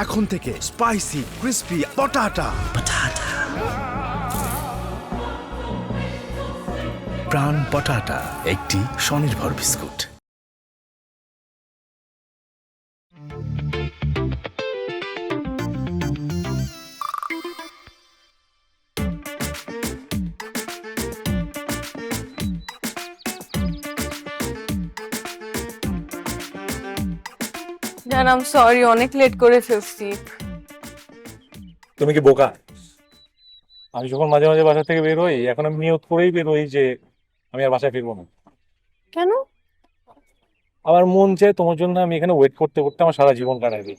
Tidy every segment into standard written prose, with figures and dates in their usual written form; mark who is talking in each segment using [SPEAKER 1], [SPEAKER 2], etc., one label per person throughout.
[SPEAKER 1] এখন থেকে spicy crispy পটাটা। প্রাণ পটাটা একটি স্বনির্ভর বিস্কুট।
[SPEAKER 2] জান আই এম সরি, অনেক লেট করে ফেলছি।
[SPEAKER 3] তুমি কি বোকা? আমি যখন মাঝে মাঝে বাসা থেকে বের হই, এখন আমি নিয়ত করেই বের হই যে আমি আর বাসায় ফিরবো না।
[SPEAKER 2] কেন?
[SPEAKER 3] আমার মন চায় তোমার জন্য আমি এখানে ওয়েট করতে করতে আমার সারা জীবন কাটাই দিই।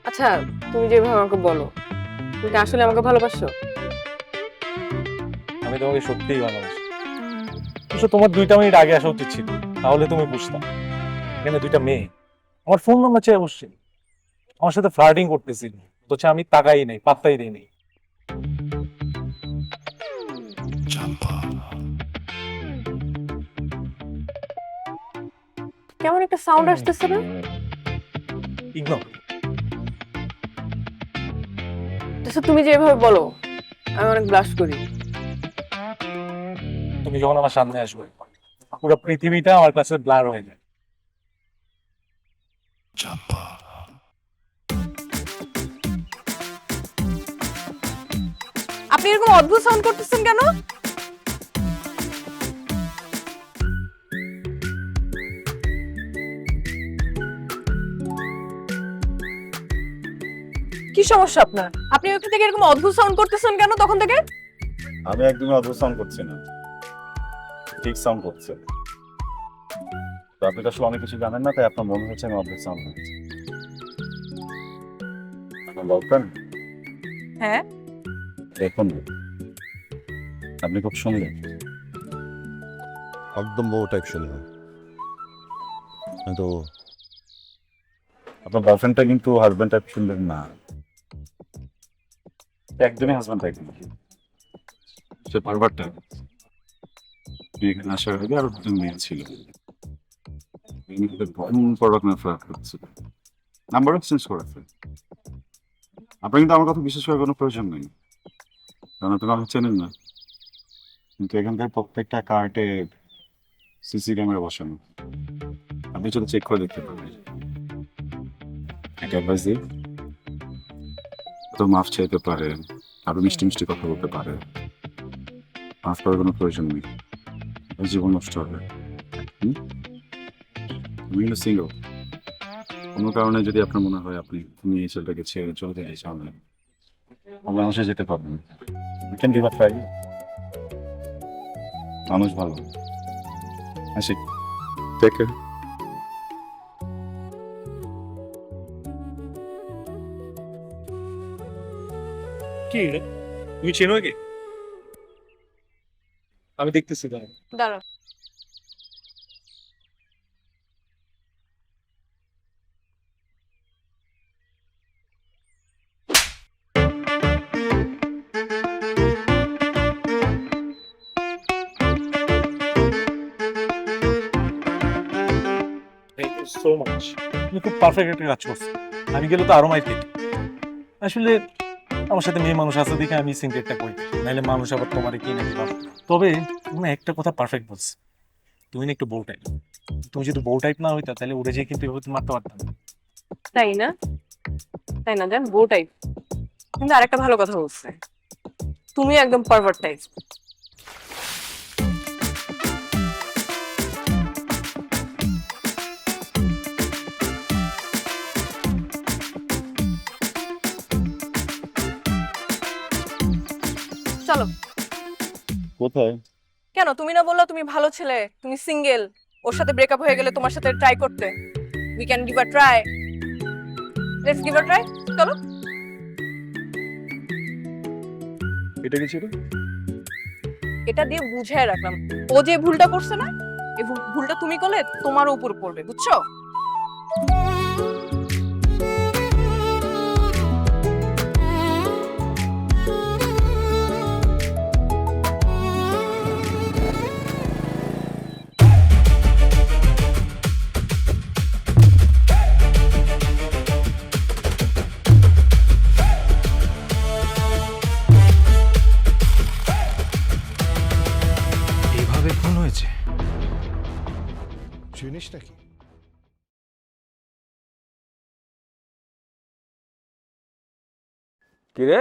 [SPEAKER 2] আচ্ছা, তুমি যেভাবে আমাকে বলো, তুমি কি আসলে আমাকে ভালোবাসো?
[SPEAKER 3] আমি তোমাকে সত্যিই ভালোবাসি। অবশ্য তোমার 2টা মিনিট আগে আসা উচিত ছিল, তাহলে তুমি বুঝতাম। এখানে 2টা মেয়ে আমার ফোন নাম্বার চাই অবশ্যই, আমার সাথে ফ্লার্টিং করতেছিল, অথচ আমি তাকাই নেই, পাত্তাই দিই নেই।
[SPEAKER 2] কেমন একটা সাউন্ড আসতেছে না?
[SPEAKER 3] ইগনোর।
[SPEAKER 2] আচ্ছা, তুমি যেভাবে বলো আমি অনেক ব্লাশ করি।
[SPEAKER 3] তুমি যখন আমার সামনে আসবে, পুরো পৃথিবীটা আমার কাছে ব্লার হয়ে যায়।
[SPEAKER 2] আপনি এরকম অদ্ভুত সাউন্ড করতেছেন কেন? কি সমস্যা আপনার? আপনি ওখান থেকে এরকম অদ্ভুত সাউন্ড করতেছেন কেন তখন থেকে?
[SPEAKER 4] আমি একদমই অদ্ভুত সাউন্ড করছি না, ঠিক সাউন্ড করছে। তো আপনি তো আসলে অনেক কিছু জানেন না, তাই আপনার মনে হচ্ছে আমি অদ্ভুত সাউন্ড করছি। আপনার বলতেন
[SPEAKER 2] হ্যাঁ,
[SPEAKER 4] দেখুন, আপনি খুব সুন্দর।
[SPEAKER 5] একদম বউ টাইপ শুনলাম, কিন্তু
[SPEAKER 4] আপনার গার্লফ্রেন্ডটা কিন্তু হাজব্যান্ড টাইপ সুন্দর না, একদমই হাজব্যান্ড টাইপ না। সে পারভারটা এখানে আসার আগে আরো 2জন মেয়ে ছিল, ভয়ঙ্কর রকমের ফ্লার্ট করছে, নাম্বার এক্সচেঞ্জ করেছে। আপনার কিন্তু আমার কথা বিশ্বাস করার কোনো প্রয়োজন নেই, কারণ আপনি আমাকে চেনেন না। কিন্তু এখানকার প্রত্যেকটা কার্টে সিসি ক্যামেরা বসানো, আপনি শুধু চেক করে দেখতে পাবেন। একটা অ্যাডভাইস দিই, তো মাফ চাইতে পারে, আরো মিষ্টি মিষ্টি কথা বলতে পারে। মাফ করার কোনো প্রয়োজন নেই, আপনার জীবন নষ্ট হবে। আমি কিন্তু সিঙ্গল, কোনো কারণে যদি আপনার মনে হয় তুমি এই ছেলেটাকে ছেড়ে চলে যেতে চাও না, বাংলাদেশে যেতে পারবেন। You can give a try. মানুষ ভালো। আসি, টেক কেয়ার।
[SPEAKER 3] কি রে, তুমি চেনো কি? আমি দেখতেছি তাই।
[SPEAKER 2] দাঁড়াও।
[SPEAKER 3] Thank you so much. তুমি খুব পারফেক্ট একটা কাজ করছো। আমি গেলে তো আরো মাইর খেতে। আসলে আমার সাথে মেয়ে মানুষ আছে দেখে আমি সিনক্রেটটা করি, নাহলে মানুষ আবার তোমার কি নাকি ভাব। তবে তুমি একটা কথা পারফেক্ট বলছো, তুমি না একটু বউ টাইপ। তুমি যদি বউ টাইপ না হইতা তাহলে উড়ে যেয়ে কিন্তু এভাবে মারতে পারতাম না।
[SPEAKER 2] তাই না? তাই না জান, বউ টাইপ। কিন্তু আরেকটা ভালো কথা বলছে, তুমি একদম পারভার্ট টাইপ। চলো।
[SPEAKER 4] কোথায়?
[SPEAKER 2] কেন, তুমি না বললা তুমি ভালো ছেলে, তুমি সিঙ্গেল, ওর সাথে ব্রেকআপ হয়ে গেলে তোমার সাথে ট্রাই করতে? We can give a try, let's give a try. চলো।
[SPEAKER 4] এটা কি ছিল?
[SPEAKER 2] এটা দিয়ে বুঝায় রাখলাম, ও যে ভুলটা করছে না, এই ভুলটা তুমি করলে তোমারও উপর পড়বে, বুঝছো?
[SPEAKER 5] চিনিস নাকি?
[SPEAKER 6] কিরে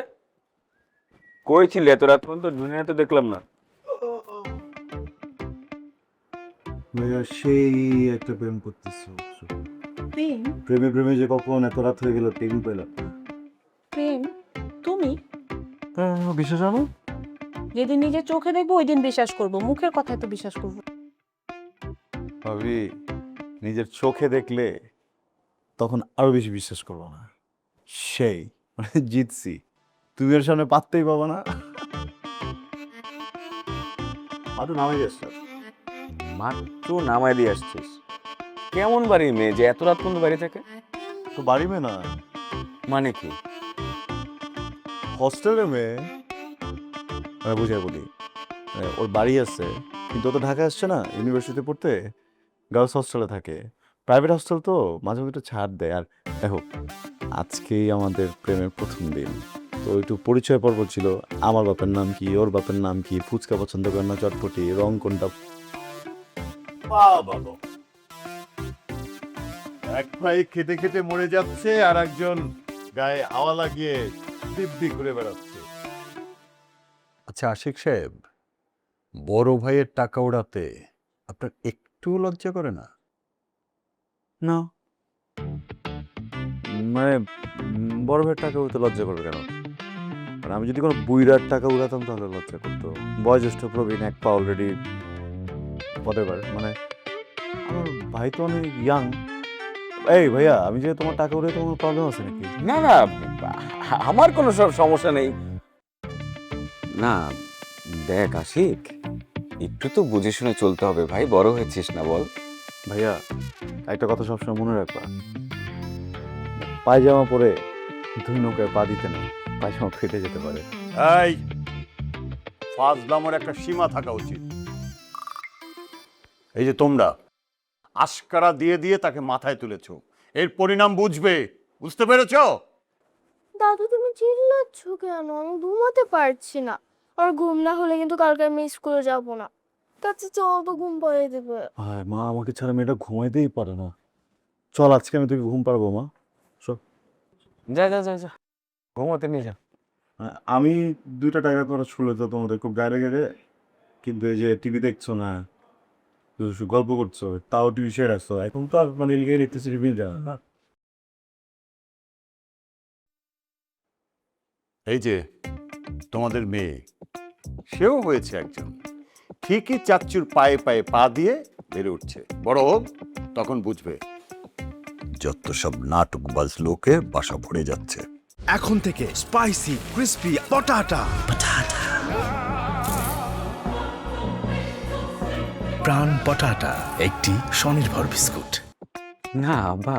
[SPEAKER 6] কই ছিলে এত রাত পর্যন্ত? দুনিয়া তো দেখলাম না।
[SPEAKER 7] ভাইয়া সেই একটা প্রেম করতেছে।
[SPEAKER 8] প্রেম?
[SPEAKER 7] প্রেমে প্রেমে যে কখন এত রাত হয়ে গেল টেবিল পেলাম।
[SPEAKER 8] প্রেম? তুমি?
[SPEAKER 7] বিশ্বাস হয় না?
[SPEAKER 8] যেদিন নিজের চোখে দেখবো ওই দিন বিশ্বাস করবো, মুখের কথায় তো বিশ্বাস করবো।
[SPEAKER 7] ভাবি নিজের চোখে দেখলে তখন আরো বেশি বিশ্বাস করবো না। সেই মানে জিতছি, তুমি এর সামনে পাততেই পাবো না। আরো নামে গেছে
[SPEAKER 6] মাত্র নামায় দিয়ে আসছিস। কেমন বাড়ি মেয়ে যে এত রাত পর্যন্ত বাড়ি থাকে?
[SPEAKER 7] তো বাড়ি মেয়ে না,
[SPEAKER 6] মানে কি?
[SPEAKER 7] হস্টেলে মেয়ে। আমি বুঝাই বলি, ওর বাড়ি আছে কিন্তু ও তো ঢাকা আসছে না ইউনিভার্সিটিতে পড়তে, গার্লস হস্টেলে থাকে। প্রাইভেট হস্টেল তো মাঝে মধ্যে একটু ছাড় দেয়। আর দেখো আজকেই আমাদের প্রেমের প্রথম দিন, তো একটু পরিচয় পর্ব ছিল। আমার বাপের নাম কি, ওর বাপের নাম কি, ফুচকা পছন্দ করে না চটপটি, রং কোনটা। এক ভাই খেতে খেতে মরে যাচ্ছে আর একজন গায়ে হাওয়া লাগিয়ে দিব্যি ঘুরে বেড়াচ্ছে।
[SPEAKER 5] আচ্ছা আশিক সাহেব, বড় ভাইয়ের টাকা ওড়াতে আপনার একটু লজ্জা করে না?
[SPEAKER 7] না মানে বড় ভাইয়ের টাকা উঠতে লজ্জা করবে কেন? মানে আমি যদি কোনো বুইরার টাকা উড়াতাম তাহলে লজ্জা করতো। বয়োজ্যেষ্ঠ প্রবীণ এক পা অলরেডি whatever, মানে আমার ভাই তো অনেক ইয়াং। এই ভাইয়া, আমি যে তোমার টাকা উড়ে তোমার প্রবলেম আছে নাকি?
[SPEAKER 6] না না, আমার কোনো সব সমস্যা নেই। না দেখ আশিক, একটু তো বুঝে শুনে চলতে হবে ভাই, বড় হয়েছিস না বল?
[SPEAKER 7] ভাইয়া একটা কথা সবসময় মনে রাখবা, পায়জামা পরে দুই নৌকায় পা দিতে না, পায়জামা ফেটে যেতে পারে।
[SPEAKER 5] এই ফাজলামোর একটা সীমা থাকা উচিত। এই যে তোমরা আশকারা দিয়ে দিয়ে তাকে মাথায় তুলেছো, এর পরিণাম বুঝবে, বুঝতে পেরেছো?
[SPEAKER 9] দাদু তুমি চিল্লাচ্ছ কেন? আমি ঘুমাতে পারছি না। আর ঘুম না হলে কিন্তু কালকে আমি স্কুলে যাব না। তাতে চল তো ঘুম পাড়িয়ে দেবে।
[SPEAKER 7] ভাই মা আমাকে ছাড়া মেয়েটা ঘুমাইতেই পারে না। চল আজকে আমি তোকে ঘুম পারবো মা।
[SPEAKER 6] যা যা যা যা, ঘুমাতে নিয়ে যা।
[SPEAKER 7] আমি 2টা টাকা খরচ করলে তো তোমাদের খুব গায়ে লেগে, কিন্তু এই যে টিভি দেখছো না, শুধু গল্প করছো, তাও টিভি শেয়ার রাখছো। এখন তো আর মানে লিখে দেখতেছি টিভি না।
[SPEAKER 5] এই যে তোমাদের মেয়ে, সেও হয়েছে একজন, ঠিকই চাচ্চুর পায়ে পায়ে পা দিয়ে বেড়ে উঠছে। বড় হোক তখন বুঝবে। যত সব নাটকবাজ লোকে বাসা ভরে যাচ্ছে।
[SPEAKER 1] এখন থেকে স্পাইসি ক্রিস্পি পটাটা। প্রাণ পটাটা একটি স্বনির্ভর বিস্কুট।
[SPEAKER 6] না বা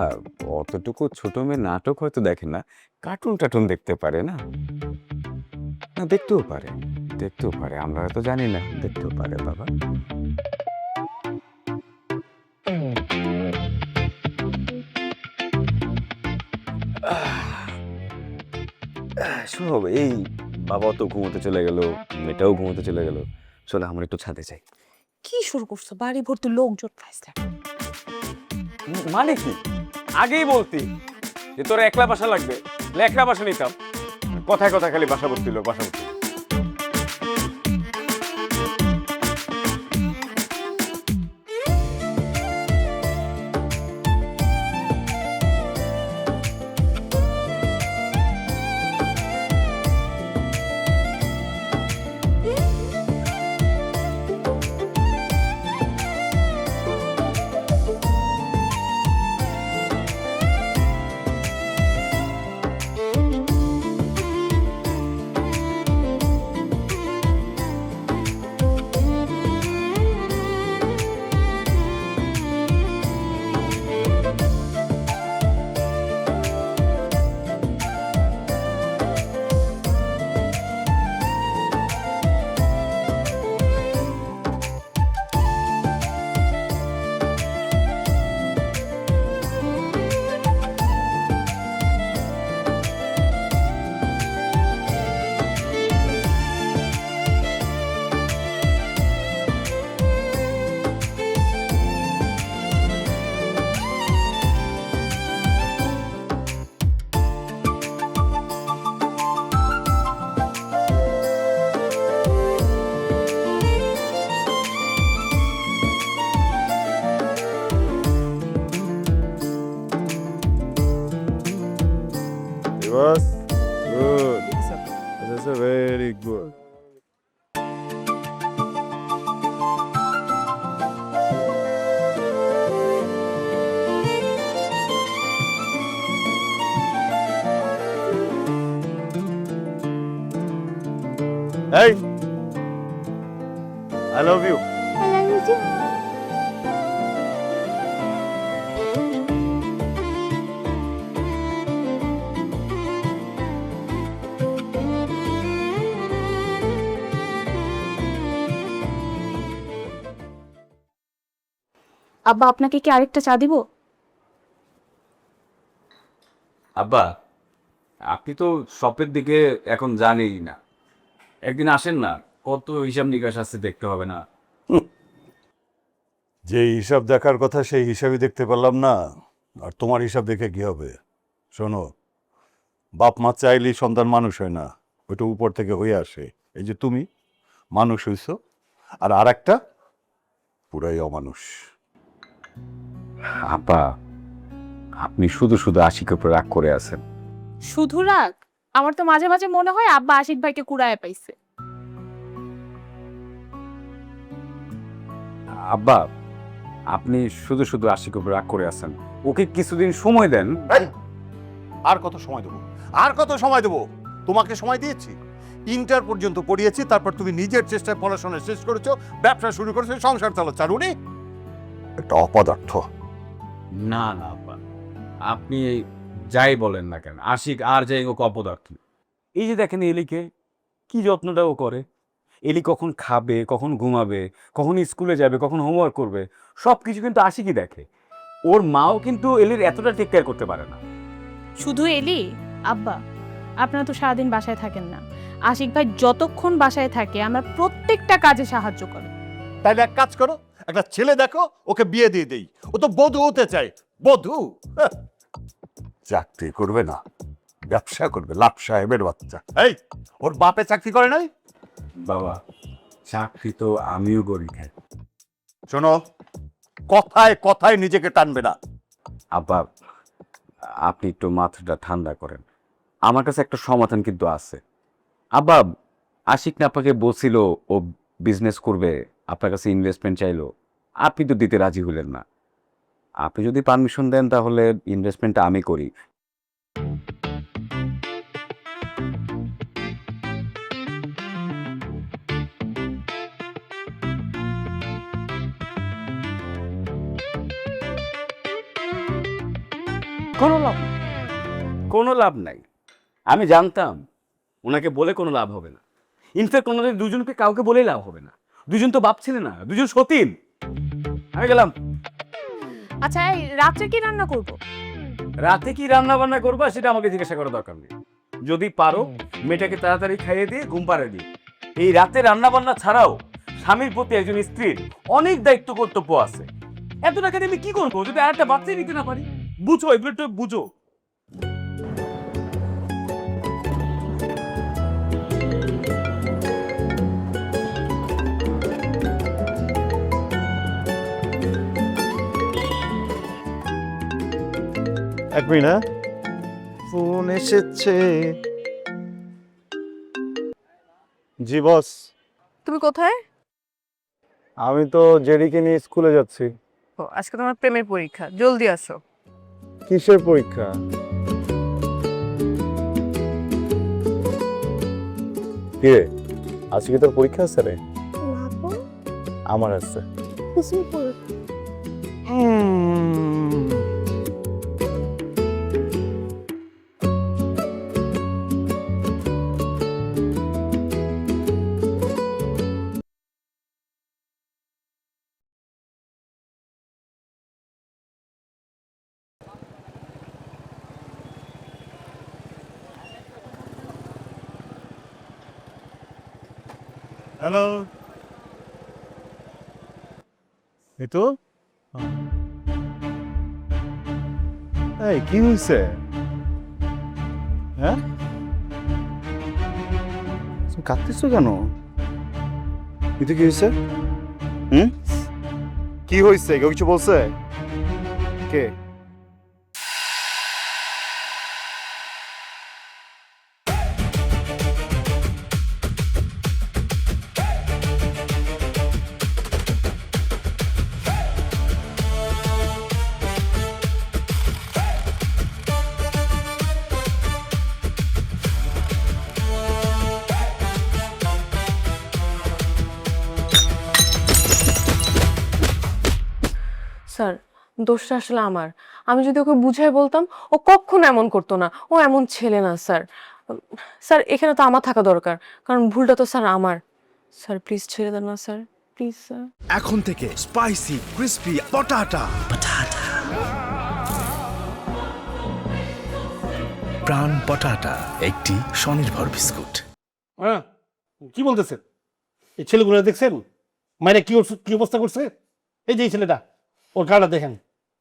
[SPEAKER 6] অতটুকু ছোট মেয়ে নাটক হয়তো দেখে না, কার্টুন টাটুন দেখতে পারে না। না দেখতেও পারে, দেখতেও পারে, আমরা হয়তো জানি না, দেখতেও পারে বাবা। শোনো এই বাবা তো ঘুমোতে চলে গেল, মেয়েটাও ঘুমোতে চলে গেল, চলো আমরা একটু ছাদে যাই।
[SPEAKER 8] কি শুরু করছো? বাড়ি ভর্তি লোকজন খাইছে।
[SPEAKER 6] মানে কি? আগেই বলতি যে তোর একলা বাসা লাগবে, একলা বাসা নিতাম। কথায় কথায় খালি বাসা ভর্তি লোক, বাসা ভর্তি।
[SPEAKER 7] এই I love you.
[SPEAKER 9] I love you too.
[SPEAKER 8] আব্বা আপনাকে কি আরেকটা চা দিব?
[SPEAKER 6] আব্বা, আপনি তো শপের দিকে এখন জানেই না, একদিন আসেন না, কত হিসাব নিকাশ আছে দেখতে হবে না?
[SPEAKER 5] যে হিসাব দেখার কথা সেই হিসাবই দেখতে পারলাম না, আর তোমার হিসাব দেখে কি হবে? শোনো, বাপ মা চাইলেই সন্তান মানুষ হয় না, ওইটা উপর থেকে হয়ে আসে। এই যে তুমি মানুষ হইছো, আর আরেকটা পুরাই অমানুষ।
[SPEAKER 6] আব্বা, আপনি শুধু শুধু আশিকের উপর রাগ করে আছেন।
[SPEAKER 8] শুধু রাগ? আমার তো মাঝে মাঝে মনে হয় আব্বা আশিক ভাইকে কুড়ায় পাইছে।
[SPEAKER 6] আব্বা, আপনি শুধু শুধু আশিকের উপর রাগ করে আছেন, ওকে কিছুদিন সময় দেন।
[SPEAKER 5] আর কত সময় দেবো? আর কত সময় দেবো? তোমাকে সময় দিয়েছি, ইন্টার পর্যন্ত পড়িয়েছি, তারপর তুমি নিজের চেষ্টায় পড়াশোনা শেষ করেছো, ব্যবসা শুরু করেছো, সংসার চালাচ্ছ, আর উনি একটা অপদার্থ।
[SPEAKER 6] না না আব্বা, আপনি যাই বলেন না কেন, আশিক আর যাই হোক অপদার্থ। এই যে দেখেন এলিকে কি যত্নটা ও করে, এলি কখন খাবে, কখন ঘুমাবে, কখন স্কুলে যাবে, কখন হোমওয়ার্ক করবে, সব কিছু কিন্তু আশিকই দেখে। ওর মাও কিন্তু এলির এতটা টেক কেয়ার করতে পারে না।
[SPEAKER 8] শুধু এলি? আব্বা, আপনারা তো সারাদিন বাসায় থাকেন না। আশিক ভাই যতক্ষণ বাসায় থাকে আমরা প্রত্যেকটা কাজে সাহায্য করে।
[SPEAKER 5] তাইলে এক কাজ করো, একটা ছেলে দেখো, ওকে বিয়ে দিয়ে দেই। ও তো বধূ হতে চায়, বধূ। চাকরি করবে না, ব্যবসা করবে, লাট সাহেবের বাচ্চা। এই, ওর বাপে চাকরি করে নাই?
[SPEAKER 6] বাবা, চাকরি তো আমিও করি।
[SPEAKER 5] শোনো, কথায় কথায় নিজেকে টানবে না।
[SPEAKER 6] আব্বা, আপনি একটু মাথাটা ঠান্ডা করেন, আমার কাছে একটা সমাধান কিন্তু আছে। আব্বা, আশিক না আপনাকে বলছিল ও বিজনেস করবে, আপনার কাছে ইনভেস্টমেন্ট চাইলো, আপনি তো দিতে রাজি হলেন না। আপনি যদি পারমিশন দেন তাহলে ইনভেস্টমেন্টটা আমি করি। কোনো লাভ নাই। আমি জানতাম ওনাকে বলে কোনো লাভ হবে না। ইনফ্যাক্ট ওনাদের দুজনকে কাউকে বলেই লাভ হবে না। দুজন তো বাপ ছেলে না, দুজন সতীন। আমি গেলাম।
[SPEAKER 8] আচ্ছা, এই রাত্রে কি রান্না করব?
[SPEAKER 6] রাতে কি রান্না বান্না করবা সেটা আমাকে জিজ্ঞাসা করার দরকার নেই। যদি পারো মেয়েটাকে তাড়াতাড়ি খাইয়ে দিয়ে ঘুম পাড়িয়ে দিই। এই রাতে রান্না বান্না ছাড়াও স্বামীর প্রতি একজন স্ত্রীর অনেক দায়িত্ব কর্তব্য আছে। এত টাকা দিয়ে আমি কি করবো যদি আর একটা বাচ্চাই নিতে না পারি? বুঝো, এগুলো একটু বুঝো।
[SPEAKER 7] এক মিনিট, হ্যাঁ, ফোন এসেছে। জি বস।
[SPEAKER 2] তুমি কোথায়?
[SPEAKER 7] আমি তো জেরিকে নিয়ে স্কুলে যাচ্ছি।
[SPEAKER 2] ও, আজকে তোমার প্রেমের পরীক্ষা, জলদি আসো।
[SPEAKER 7] কিসের পরীক্ষা? কে আজকে তোর পরীক্ষা আছে রে?
[SPEAKER 9] না তো,
[SPEAKER 7] আমার আছে।
[SPEAKER 9] কিসের পরীক্ষা?
[SPEAKER 7] হ্যালো, এই তো। এই কি হয়েছে? হ্যাঁ, কাঁদতেছো কেন? কিন্তু কি হয়েছে? কি হয়েছে? কেউ কিছু বলছে? কে?
[SPEAKER 2] স্যার দোষটা আসলে আমার। আমি যদি ওকে বুঝাই বলতাম ও কখনো এমন করতো না। ও এমন ছেলে না স্যার। স্যার এখানে তো আমার থাকা দরকার, কারণ ভুলটা তো স্যার আমার। স্যার প্লিজ ছেড়ে দেন না স্যার, প্লিজ স্যার।
[SPEAKER 1] এখন থেকে স্পাইসি ক্রিস্পি পটাটা প্রাণ পটাটা একটি স্বনির্ভর বিস্কুট।
[SPEAKER 10] হ্যাঁ, কি বলতেছেন? এই ছেলেগুলো দেখছেন মায়েরা কি অবস্থা করছে? এই যে এই ছেলেটা, ওর গাড়া দেখেন,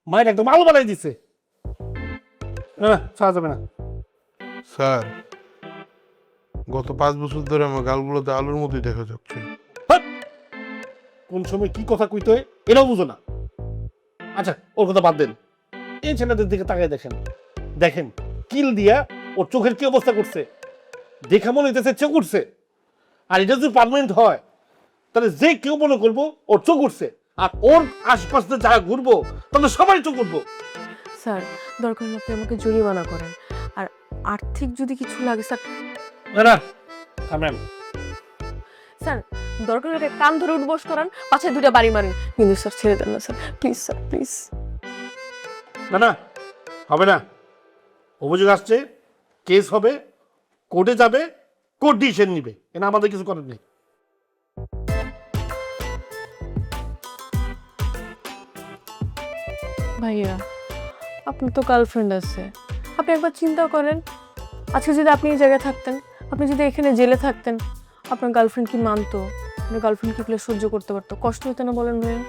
[SPEAKER 10] মায়ের একদম আলো বানাই দিচ্ছে। না না, ছাড়া যাবে না।
[SPEAKER 11] স্যার, গত 5 বছর ধরে আমার গালগুলোতে আলুর মতোই দেখা যাচ্ছে।
[SPEAKER 10] হাট! কোন সময় কি কথা কইতে হয় এটাও বুঝো না। আচ্ছা, ওর কথা বাদ দেন। এই ছেলেদের দিকে তাকায় দেখেন, দেখেন কিল দিয়া ওর চোখের কি অবস্থা করছে। দেখা মনে হইতেছে চোখ উঠছে। আর এটা যদি পার্মানেন্ট হয় তাহলে যে কেউ মনে করবো ওর চোখ উঠছে, আর ওর আশপাশে যারা ঘুরবো তাহলে সবাই চোখ উঠবো।
[SPEAKER 2] স্যার দরকার হলে আপনি আমাকে জরিমানা করেন, আর আর্থিক যদি কিছু লাগে স্যার।
[SPEAKER 10] না না, থামেন।
[SPEAKER 2] স্যার দরকার হলে কান ধরে উঠবস করান, পাছে 2টা বাড়ি মারেন, কিন্তু স্যার ছেড়ে দেন না স্যার, প্লিজ স্যার প্লিজ।
[SPEAKER 10] না না, হবে না। অভিযোগ আসছে, কেস হবে, কোর্টে যাবে, কোর্ট ডিসিশন নিবে, এটা আমাদের কিছু করার নেই।
[SPEAKER 2] ভাইয়া আপনার তো গার্লফ্রেন্ড আছে, আপনি একবার চিন্তা করেন, আজকে যদি আপনি এই জায়গায় থাকতেন, আপনি যদি এখানে জেলে থাকতেন, আপনার গার্লফ্রেন্ড কি মানতো? আপনার গার্লফ্রেন্ড কি সহ্য করতে পারতো? কষ্ট হতো না বলেন ভাইয়া?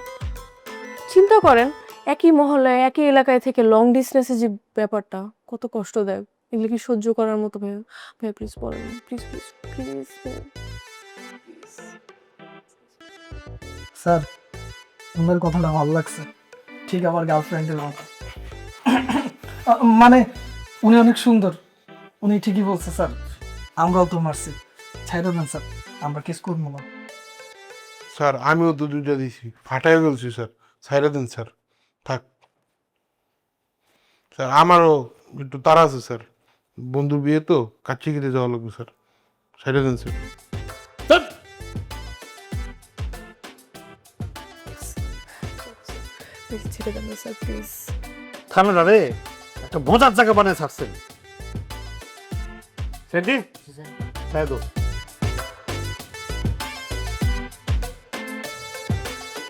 [SPEAKER 2] চিন্তা করেন, একই মহল্লায় একই এলাকায় থেকে লং ডিস্টেন্সে যে ব্যাপারটা কত কষ্টদায়ক, এগুলো কি সহ্য করার মতো? ভাইয়া ভাইয়া প্লিজ বলেন, প্লিজ প্লিজ প্লিজ।
[SPEAKER 12] স্যার, আপনার কথাটা ভালো লাগছে, ঠিক আমার গার্লফ্রেন্ডের মতো। মানে উনি অনেক সুন্দর, উনি ঠিকই বলছে স্যার, আমরাও তো মারছি। ছাইড়া দেন স্যার, আমরা কিস করবো না।
[SPEAKER 11] স্যার, আমিও তো 2টা দিছি, ফাটাই গেছি স্যার, ছাইড়া দেন স্যার, থাক। স্যার আমারও একটু তাড়া আছে স্যার, বন্ধুর বিয়ে তো কাচ্চি খেতে যাওয়া লাগবে স্যার, ছাইড়া দেন স্যার।
[SPEAKER 2] প্লিজ ছেড়ে দেন না স্যার, প্লিজ।
[SPEAKER 10] থামেন রে, একটা বোঝার জায়গা বানিয়ে ছাড়ছেন। সেন্টি, তাই তো।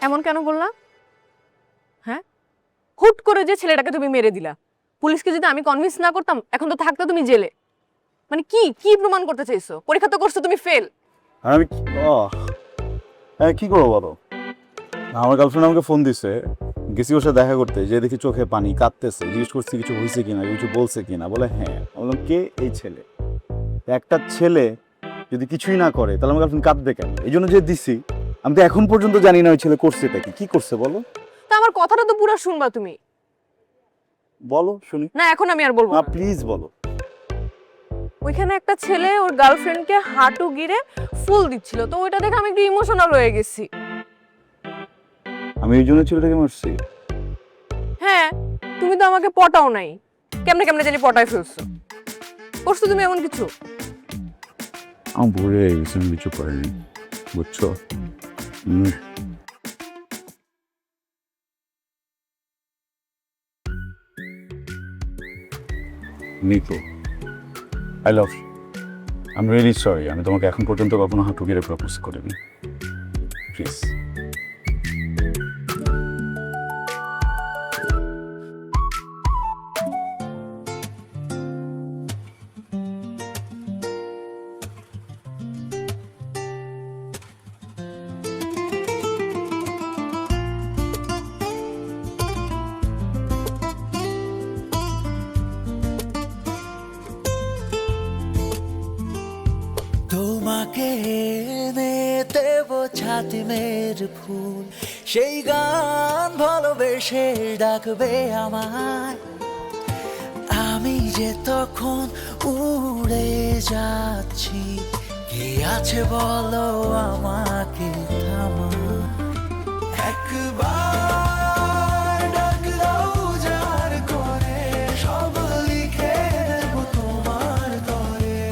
[SPEAKER 2] এমন কেন বললা? হ্যাঁ, হুট করে যে ছেলেটাকে তুমি মেরে দিলা, পুলিশকে যদি আমি কনভিন্স না করতাম এখন তো থাকতো তুমি জেলে। মানে কি কি প্রমাণ করতে চাইছো? পরীক্ষা তো করছো তুমি ফেল।
[SPEAKER 7] আর আমি কি করবো বলো? আমার গার্লফ্রেন্ড আমাকে ফোন দিছে, গেছি ওর সাথে দেখা করতে, যে দেখি চোখে পানি, কাঁদতেছে, জিজ্ঞেস করছি কিছু হয়েছে কিনা, কিছু বলছে কিনা, বলে হ্যাঁ। বললাম কে? এই ছেলে। একটা ছেলে যদি কিছুই না করে তাহলে আমার গার্লফ্রেন্ড কাঁদবে কেন? এই জন্য যে দিছি, আমি তো এখন পর্যন্ত জানি না ওই ছেলে করছে এটা কি করছে বলো।
[SPEAKER 2] তা আমার কথাটা তো পুরো শুনবা তুমি।
[SPEAKER 7] বলো শুনি।
[SPEAKER 2] না এখন আমি আর বলবো
[SPEAKER 7] না
[SPEAKER 2] না।
[SPEAKER 7] প্লিজ বলো।
[SPEAKER 2] ওইখানে একটা ছেলে ওর গার্লফ্রেন্ডকে হাঁটু গিরে ফুল দিচ্ছিল, তো ওইটা দেখে আমি একটু ইমোশনাল হয়ে গেছি।
[SPEAKER 7] আমি এই জন্য ছেলেটাকে মারছি?
[SPEAKER 2] হ্যাঁ, তুমি তো আমাকে পটাও নাই, কেমনে কেমনে জানি পটায় ফেলছো। করছো তুমি এমন কিছু?
[SPEAKER 7] আমার ভুলে গেছি, আমি কিছু করিনি, বুঝছো? নিকো, I love you. I am really sorry, আমি তোমাকে এখন পর্যন্ত কখনো হাঁটু গেড়ে প্রপোজ করিনি। প্লিজ।
[SPEAKER 13] তোমাকে এনে দেব ছাতিমের ফুল, সেই গান ভালোবেসে ডাকবে আমায়। আমি যে তখন উড়ে যাচ্ছি, কে আছে বলো আমাকে থামা। একবার ডাক দাও যার করে, সব লিখে দেব তোমার তরে।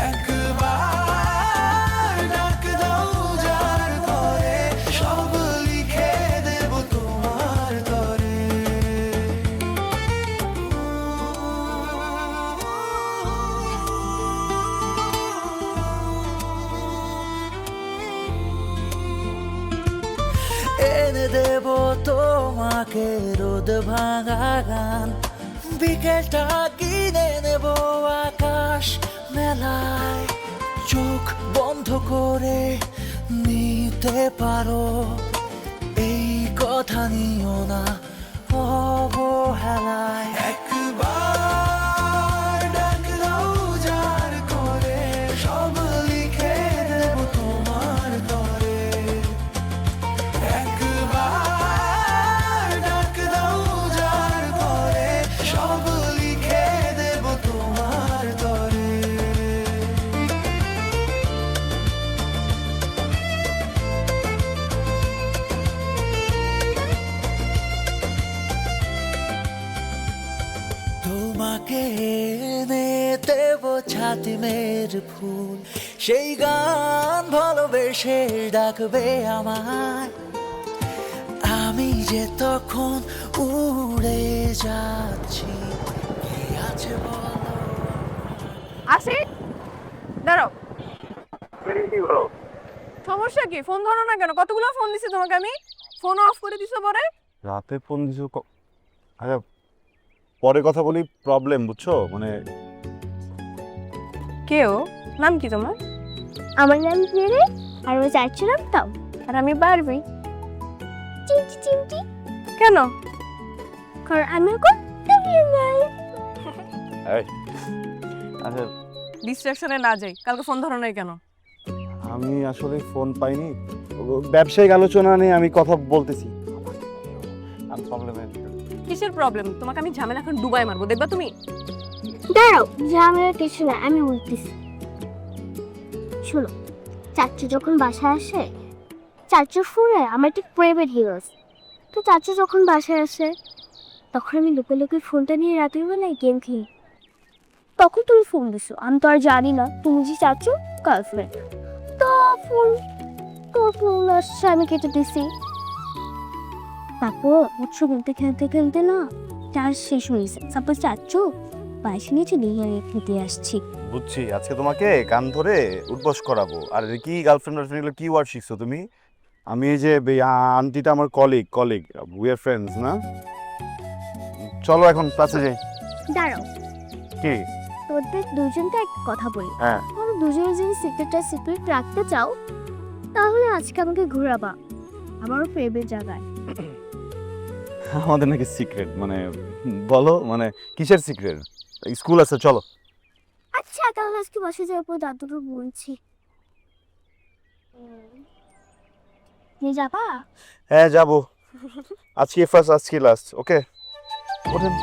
[SPEAKER 13] একবার ডাক দাও যার করে, সব লিখে দেব তোমার এনে দেব তোমাকে রোদ ভাঙা গান, বিকেলটা কিনে নেব আকাশ মেলায়, চোখ বন্ধ করে নিতে পারো এই কথা নিও না অবহেলায়। একবার ডাক দাও যার করে, সব লিখে দেব তোমার তরে। একবার ডাক দাও যার করে, সব লিখে দেব তোমার তরে। তোমাকে এনে দেব ছাতিমের ফুল, সেই গান ভালোবেসে ডাকবে আমায়, আমি যে তখন উড়ে যাচ্ছি। কে আছে বলো?
[SPEAKER 2] আশিক, দাঁড়াও। সমস্যা কি? ফোন ধরো না কেন? কতগুলো ফোন দিছি তোমাকে আমি, ফোন অফ করে দিছো পরে।
[SPEAKER 7] রাতে ফোন দিছো আচ্ছা পরে কথা বলি, প্রবলেম বুঝছো, মানে
[SPEAKER 2] কেও? নাম কি তোমার?
[SPEAKER 9] আমার নাম মেরে, আর ওই চাচ্ছি নাম তাও।
[SPEAKER 2] আর আমি পারবি।
[SPEAKER 9] চিমটি চিমটি।
[SPEAKER 2] কেন?
[SPEAKER 9] কারণ আমি এখন দাঁড়িয়ে যাই।
[SPEAKER 7] এই আচ্ছা
[SPEAKER 2] ডিস্ট্রাকশনে না যাই। কালকে ফোন ধরো নাই কেন?
[SPEAKER 7] আমি আসলে ফোন পাইনি, ব্যবসায়িক আলোচনা নিয়ে আমি কথা বলতেছি।
[SPEAKER 2] কিসের প্রবলেম? তোমাকে আমি ঝামেলা এখন ডুবাই মারবো, দেখবা তুমি।
[SPEAKER 9] দাঁড়াও, ঝামেলা কিছু না, আমি বলতেছি। শোনো, চাচু যখন বাসায় আসে, চাচুর ফোনে আমার ঠিক প্রাইভেট হিরোস। তো চাচু যখন বাসায় আসে, তখন আমি লুকে লুকে ফোনটা নিয়ে রাতের বেলায় গেম খেলি। তখন তুমি ফোন দিছো, আমি তো আর জানি না তুমি যে চাচু গার্লফ্রেন্ড। তখন তোর ফোন আসছে, আমি কেটে দিছি। তারপর উৎসব খেলতে খেলতে না চার্জ শেষ হয়েছে। সাপোজ চাচু বাইশ নিচে দিয়ে খেতে আসছি।
[SPEAKER 7] বুঝছি, আজকে তোমাকে কান ধরে উঠবস করাবো। আর কি গার্লফ্রেন্ড গার্লফ্রেন্ড কি ওয়ার্ড শিখছো তুমি? আমি এই যে আন্টিটা আমার কলিগ উই আর ফ্রেন্ডস না। চলো এখন ক্লাসে যাই।
[SPEAKER 9] দাঁড়াও,
[SPEAKER 7] কি?
[SPEAKER 9] তোদের দুজনকে একটা কথা বলি।
[SPEAKER 7] হ্যাঁ,
[SPEAKER 9] তোমরা দুজনে যদি সিক্রেট রাখতে চাও, তাহলে আজকে আমাকে ঘোরাবা আমার ফেভারিট জায়গায়।
[SPEAKER 7] আমাদের নাকি সিক্রেট? মানে বলো, মানে কিসের সিক্রেট? স্কুল আছে, চলো।
[SPEAKER 9] আচ্ছা, তাহলে আজকে বসে যাওয়ার পর দাদুকে বলছি। নিয়ে যাবা?
[SPEAKER 7] হ্যাঁ যাবো, আজকে ফার্স্ট, আজকে লাস্ট। ওকে ওঠেন।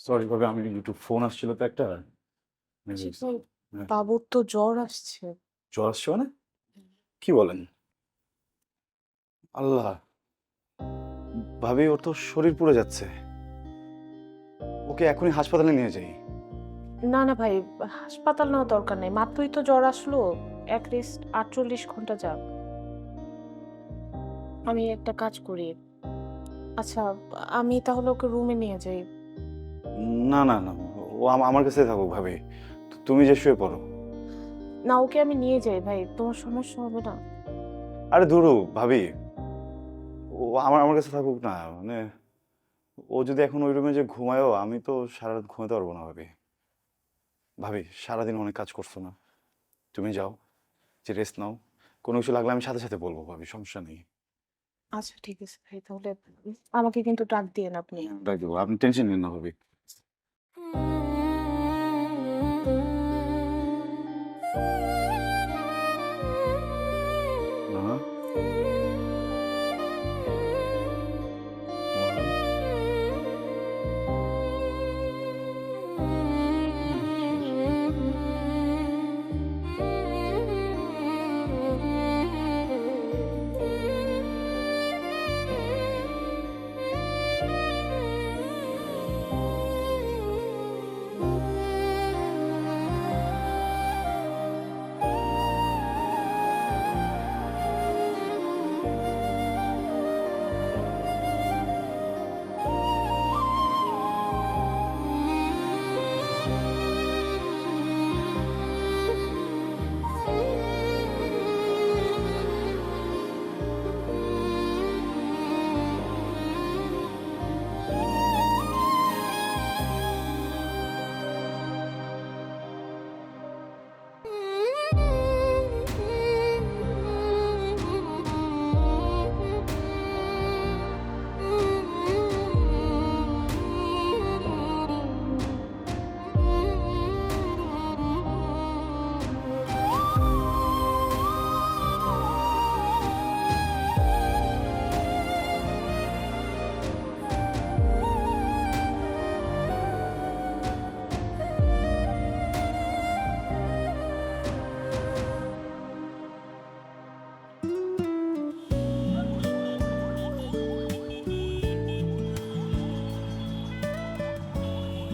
[SPEAKER 7] সরি ভাবে, আমি একটু ফোন আসছিল তো একটা।
[SPEAKER 2] বাবুর তো জ্বর আসছে।
[SPEAKER 7] জ্বর আসছে মানে? কি বলেন? আল্লাহ, ভাবি ওর তো শরীর পুড়ে যাচ্ছে, ওকে এখনই হাসপাতালে নিয়ে যাই।
[SPEAKER 8] না না ভাই, হাসপাতাল নেওয়ার দরকার নেই, মাত্রই তো জ্বর আসলো, এক রেস্ট 48 ঘন্টা যাক। আমি একটা কাজ করি, আচ্ছা আমি তাহলে ওকে রুমে নিয়ে যাই।
[SPEAKER 7] না না না, ও আমার কাছে থাকুক ভাবি, তুমি যে শুয়ে পড়ো।
[SPEAKER 8] না, ওকে আমি নিয়ে যাই ভাই, তোমার সমস্যা হবে না?
[SPEAKER 7] আরে ধরু ভাবি, ও আমার কাছে থাকুক না, মানে ও যদি এখন ওই রুমে যে ঘুমায়ও, আমি তো সারা রাত ঘুমাতে পারবো না ভাবি। ভাবি সারাদিন অনেক কাজ করছো না, তুমি যাও, যে রেস্ট নাও, কোনো কিছু লাগলে আমি সাথে সাথে বলবো ভাবি, সমস্যা নেই।
[SPEAKER 8] আচ্ছা ঠিক আছে ভাই, তাহলে আমাকে কিন্তু ডাক দিয়েন আপনি।
[SPEAKER 7] ডাক দেবো, আপনি টেনশন নিন না ভাবি। মা?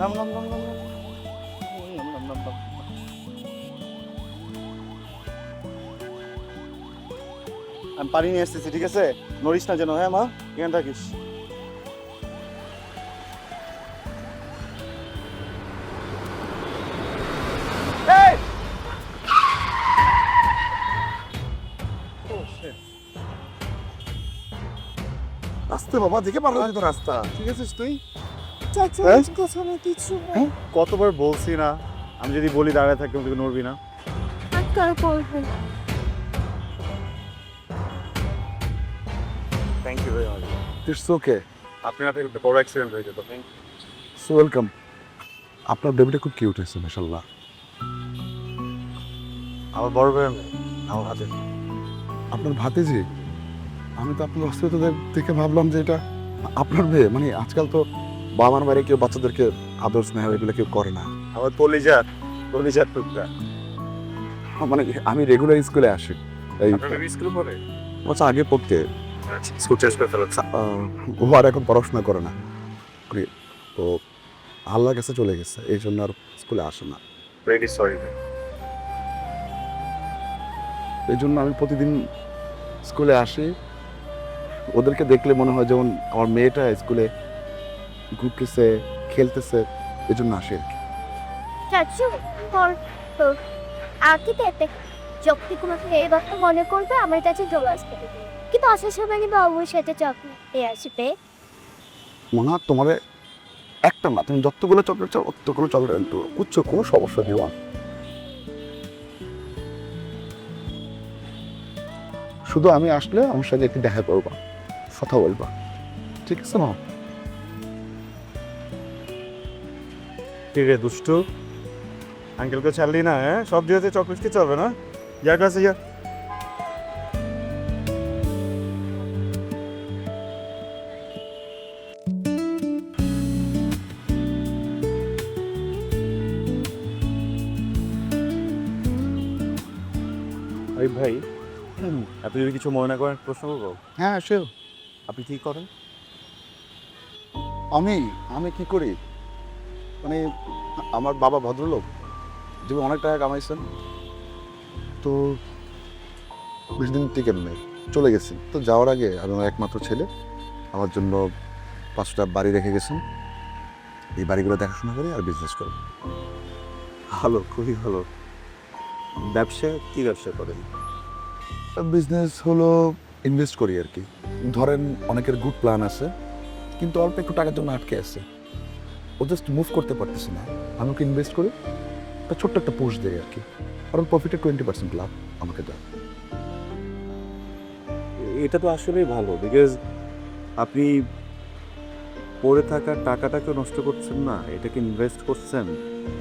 [SPEAKER 7] নাম নাম নাম নাম নাম। নাম, নাম, নাম, নাম। আমি পানি নিয়ে আসতেছি, ঠিক আছে? নড়িস না যেন, হ্যাঁ মা, এখানে থাকিস।
[SPEAKER 11] আস্তে বাবা, দেখে পারো তো রাস্তা। ঠিক আছিস তুই?
[SPEAKER 9] চাচা
[SPEAKER 7] হ্যাঁ?
[SPEAKER 9] কথা কিছু
[SPEAKER 7] কতবার বলছি না, আমি যদি বলি দাঁড়ায় থাকতে তুই নড়বি না।
[SPEAKER 9] কার বলবেন?
[SPEAKER 7] Thank you very much.
[SPEAKER 11] It's okay.
[SPEAKER 7] আপনি না থাকলে বড় অ্যাক্সিডেন্ট হয়ে যেত।
[SPEAKER 11] So welcome. আপনার বেবিটা খুব কিউট হয়েছে মাশাআল্লাহ।
[SPEAKER 7] আমার বড় ভাই, আমার হাতে।
[SPEAKER 11] আপনার ভাতিজি? আমি তো আপনার অস্তিত্ব দেখে ভাবলাম যে এটা আপনার মেয়ে। মানে আজকাল তো বাবার বাইরে কেউ বাচ্চাদেরকে আদর স্নেহ এগুলো কেউ করে না।
[SPEAKER 7] আমার কলিজার টুকরা।
[SPEAKER 11] মানে আমি রেগুলার স্কুলে আসি। এই
[SPEAKER 7] আপনার বেবি স্কুল পড়ে?
[SPEAKER 11] আচ্ছা, আগে পড়তে।
[SPEAKER 7] স্কুল চেঞ্জ করে ফেলেছে।
[SPEAKER 11] ও আর এখন পড়াশোনা করে না। তো আল্লাহর কাছে চলে গেছে, এই জন্য আর স্কুলে আসে না।
[SPEAKER 7] Very sorry.
[SPEAKER 11] এই জন্য আমি প্রতিদিন স্কুলে আসি। ওদেরকে দেখলে মনে হয় যেমন আমার মেয়েটা স্কুলে ঘুরতেছে, খেলতেছে, এই জন্য আসি আর কি।
[SPEAKER 9] চাচু তোর তোর আগে দেখতে যখন তোমাকে এই ব্যাপারটা মনে করবে আমার কাছে চলে আসবে, কিন্তু আসার সময় কিন্তু অবশ্যই সাথে চকলেট দিয়ে আসবে।
[SPEAKER 11] মনে হয় তোমার একটা না, তুমি যতগুলো চকলেট চাও অতগুলো চকলেট আনতো, বুঝছো? কোনো সমস্যা দিও না। শুধু আমি আসলে আমার সাথে একটু দেখা করবা, কথা বলবা, ঠিক আছে না?
[SPEAKER 7] ঠিক আছে দুষ্টু, আঙ্কেলকে ছাড়লি না, হ্যাঁ? সব দিয়েছে চকলেট কি চলবে না? যা কাছে যা। আরে ভাই, আপনি যদি কিছু মনে না করেন প্রশ্ন করবো?
[SPEAKER 11] হ্যাঁ, সে
[SPEAKER 7] আপনি কি করেন?
[SPEAKER 11] আমি কি করি মানে, আমার বাবা ভদ্রলোক, যে অনেক টাকা কামাইছেন, তো বেশি দিন টিকেন নেই, চলে গেছি। তো যাওয়ার আগে আমি আমার একমাত্র ছেলে আমার জন্য 5টা বাড়ি রেখে গেছেন। এই বাড়িগুলো দেখাশোনা করি আর বিজনেস করি।
[SPEAKER 7] ভালো, খুবই ভালো। ব্যবসা কি ব্যবসা করেন?
[SPEAKER 11] বিজনেস হলো ইনভেস্ট করি আর কি। ধরেন অনেকের গুড প্ল্যান আছে, কিন্তু অল্প একটু টাকার জন্য আটকে আছে, ও জাস্ট মুভ করতে পারতেছে না। আমি ওকে ইনভেস্ট করি, একটা ছোট্ট একটা পোস্ট দেয় আর কি, কারণ প্রফিটের 20% লাভ আমাকে দেয়।
[SPEAKER 6] এটা তো আসলেই ভালো, বিকজ আপনি পড়ে থাকা টাকাটাকে নষ্ট করছেন না, এটাকে ইনভেস্ট করছেন,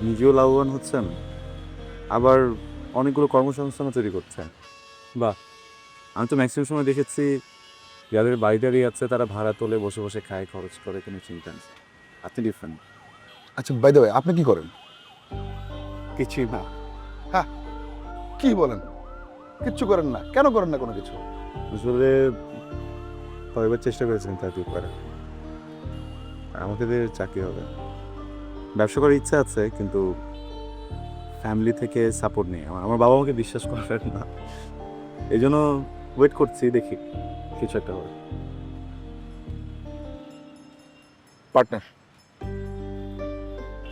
[SPEAKER 6] নিজেও লাভবান হচ্ছেন, আবার অনেকগুলো কর্মসংস্থানও তৈরি করছেন। বাহ, আমি তো ম্যাক্সিমাম সময় দেখেছি যাদের বাড়িটারি আছে তারা ভাড়া তোলে, বসে বসে খায়, খরচ করে, কোনো চিন্তা নেই। আপনি ডিফারেন্ট।
[SPEAKER 11] আচ্ছা বাই দ্য ওয়ে, আপনি কি করেন?
[SPEAKER 6] কিছুই না।
[SPEAKER 11] হ্যাঁ, কি বলেন? কিচ্ছু করেন না? কেন করেন না কোনো কিছু?
[SPEAKER 6] আসলে কয়েকবার চেষ্টা করেছিলেন চাকরি করার, আমাকে দিয়ে চাকরি হবে। ব্যবসা করার ইচ্ছা আছে, কিন্তু ফ্যামিলি থেকে সাপোর্ট নেই। আমার বাবা আমাকে বিশ্বাস করেন না, এই জন্য ওয়েট করছি, দেখি কিছু একটা হবে।
[SPEAKER 11] পার্টনার।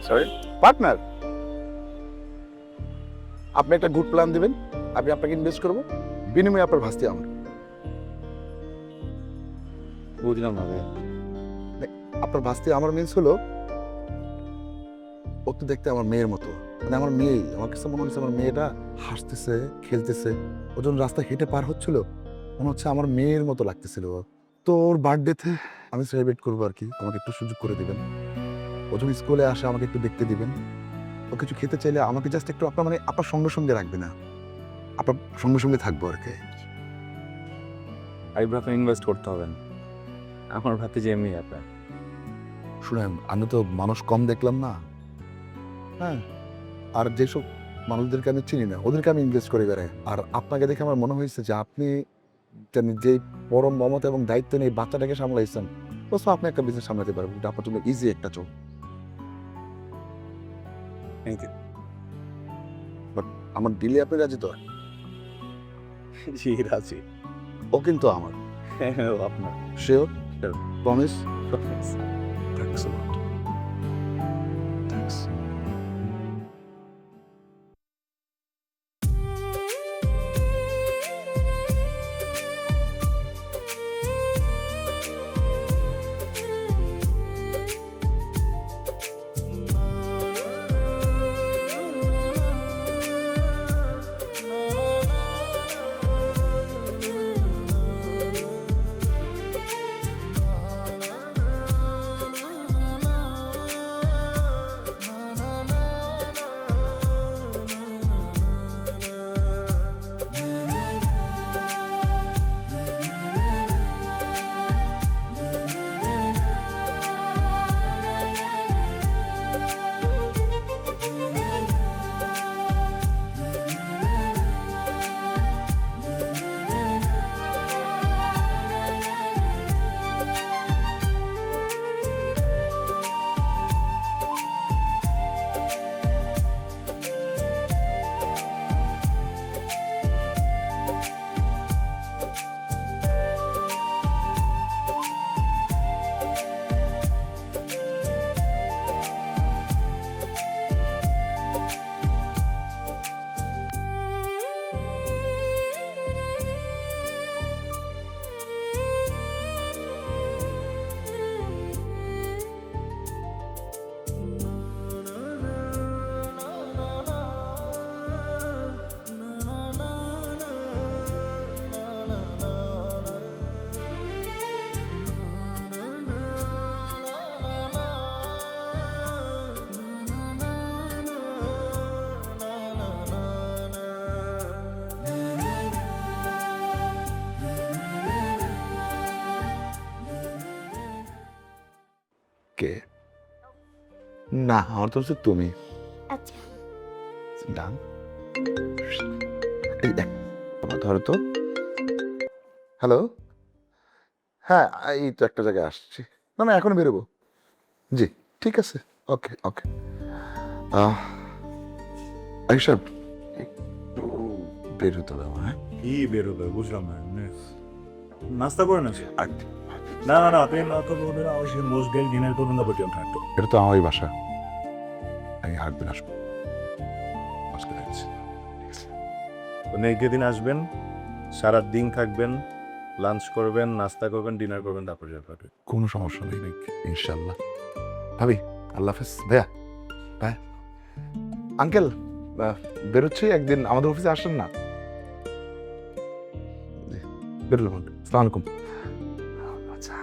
[SPEAKER 11] Sorry, partner. আপনি একটা গুড প্ল্যান দিবেন, আমি আপনাকে ইনভেস্ট করবো, বিনিময়ে আপনার ভাস্তি আমার।
[SPEAKER 6] বুঝলাম না ভাই।
[SPEAKER 11] আপনার ভাস্তি আমার মিন্স হলো, ও তো দেখতে আমার মেয়ের মতো, মানে আমার মেয়ে। আমার কাছে মনে হচ্ছে আমার মেয়েটা হাসতেছে, খেলতেছে, ও যখন রাস্তা হেঁটে পার হচ্ছিল মনে হচ্ছে আমার মেয়ের মতো লাগতেছিল। তো ওর বার্থডেতে আমি সেলিব্রেট করবো আর কি, আমাকে একটু সুযোগ করে দিবেন। ও যখন স্কুলে আসে আমাকে একটু দেখতে দিবেন। ও কিছু খেতে চাইলে আমাকে জাস্ট একটু আপনার মানে আপনার সঙ্গে সঙ্গে রাখবে না, আপনার সঙ্গে সঙ্গে থাকবো আর কি।
[SPEAKER 6] আইব্রাকে ইনভেস্ট করতে হবে না, আমার ভাতে যে এমনি আপনার।
[SPEAKER 11] শুনেন, আমি তো মানুষ কম দেখলাম না, হ্যাঁ, আর যেসব মানুষদেরকে আমি চিনি না ওদেরকে আমি ইনভেস্ট করে বেড়াই। আর আপনাকে দেখে আমার মনে হয়েছে যে আপনি যে পরম মমতা এবং দায়িত্ব নিয়ে বাচ্চাটাকে সামলাইছেন, তো আপনি একটা বিজনেস সামলাতে পারবেন, এটা আপনার জন্য ইজি একটা চোখ।
[SPEAKER 6] Thank you.
[SPEAKER 11] বাট আমার ডিলে আপনি রাজি তো?
[SPEAKER 6] জি রাজি।
[SPEAKER 11] ও কিন্তু আমার।
[SPEAKER 6] হ্যাঁ, আপনার।
[SPEAKER 11] Sure?
[SPEAKER 6] Sure.
[SPEAKER 11] Promise?
[SPEAKER 6] Thanks a lot.
[SPEAKER 11] Thanks. কে? না, আমার তো হচ্ছে তুমি।
[SPEAKER 9] আচ্ছা,
[SPEAKER 11] ডান। এই দেখ, বাবা ধরো তো। হ্যালো, হ্যাঁ এই তো একটা জায়গায় আসছি। না না, এখন বেরোবো। জি ঠিক আছে, ওকে ওকে। আয়ুষ সাহেব, একটু বেরোতে দাও। হ্যাঁ,
[SPEAKER 3] কি বেরোবে বুঝলাম না। নাস্তা করে না
[SPEAKER 11] আর
[SPEAKER 3] না না না, আপনি না তো বলবেন অবশ্যই মোস্ট গেল ডিনার করবেন না পর্যন্ত হাঁটো।
[SPEAKER 11] এটা তো আমারই বাসা, আমি হাঁটবেন আসবো। আজকে যাচ্ছি।
[SPEAKER 3] নেক্সট দিন আসবেন, সারা দিন থাকবেন, লাঞ্চ করবেন, নাস্তা করবেন, ডিনার করবেন, তারপর যাবেন।
[SPEAKER 11] কোনো সমস্যা নেই, ইনশাল্লাহ। ভাবি, আল্লাহ হাফেজ। ভাইয়া, ভাই, আঙ্কেল। বেরোচ্ছি, একদিন আমাদের অফিসে আসেন না। বেরোলাম, আসসালামু আলাইকুম। আচ্ছা,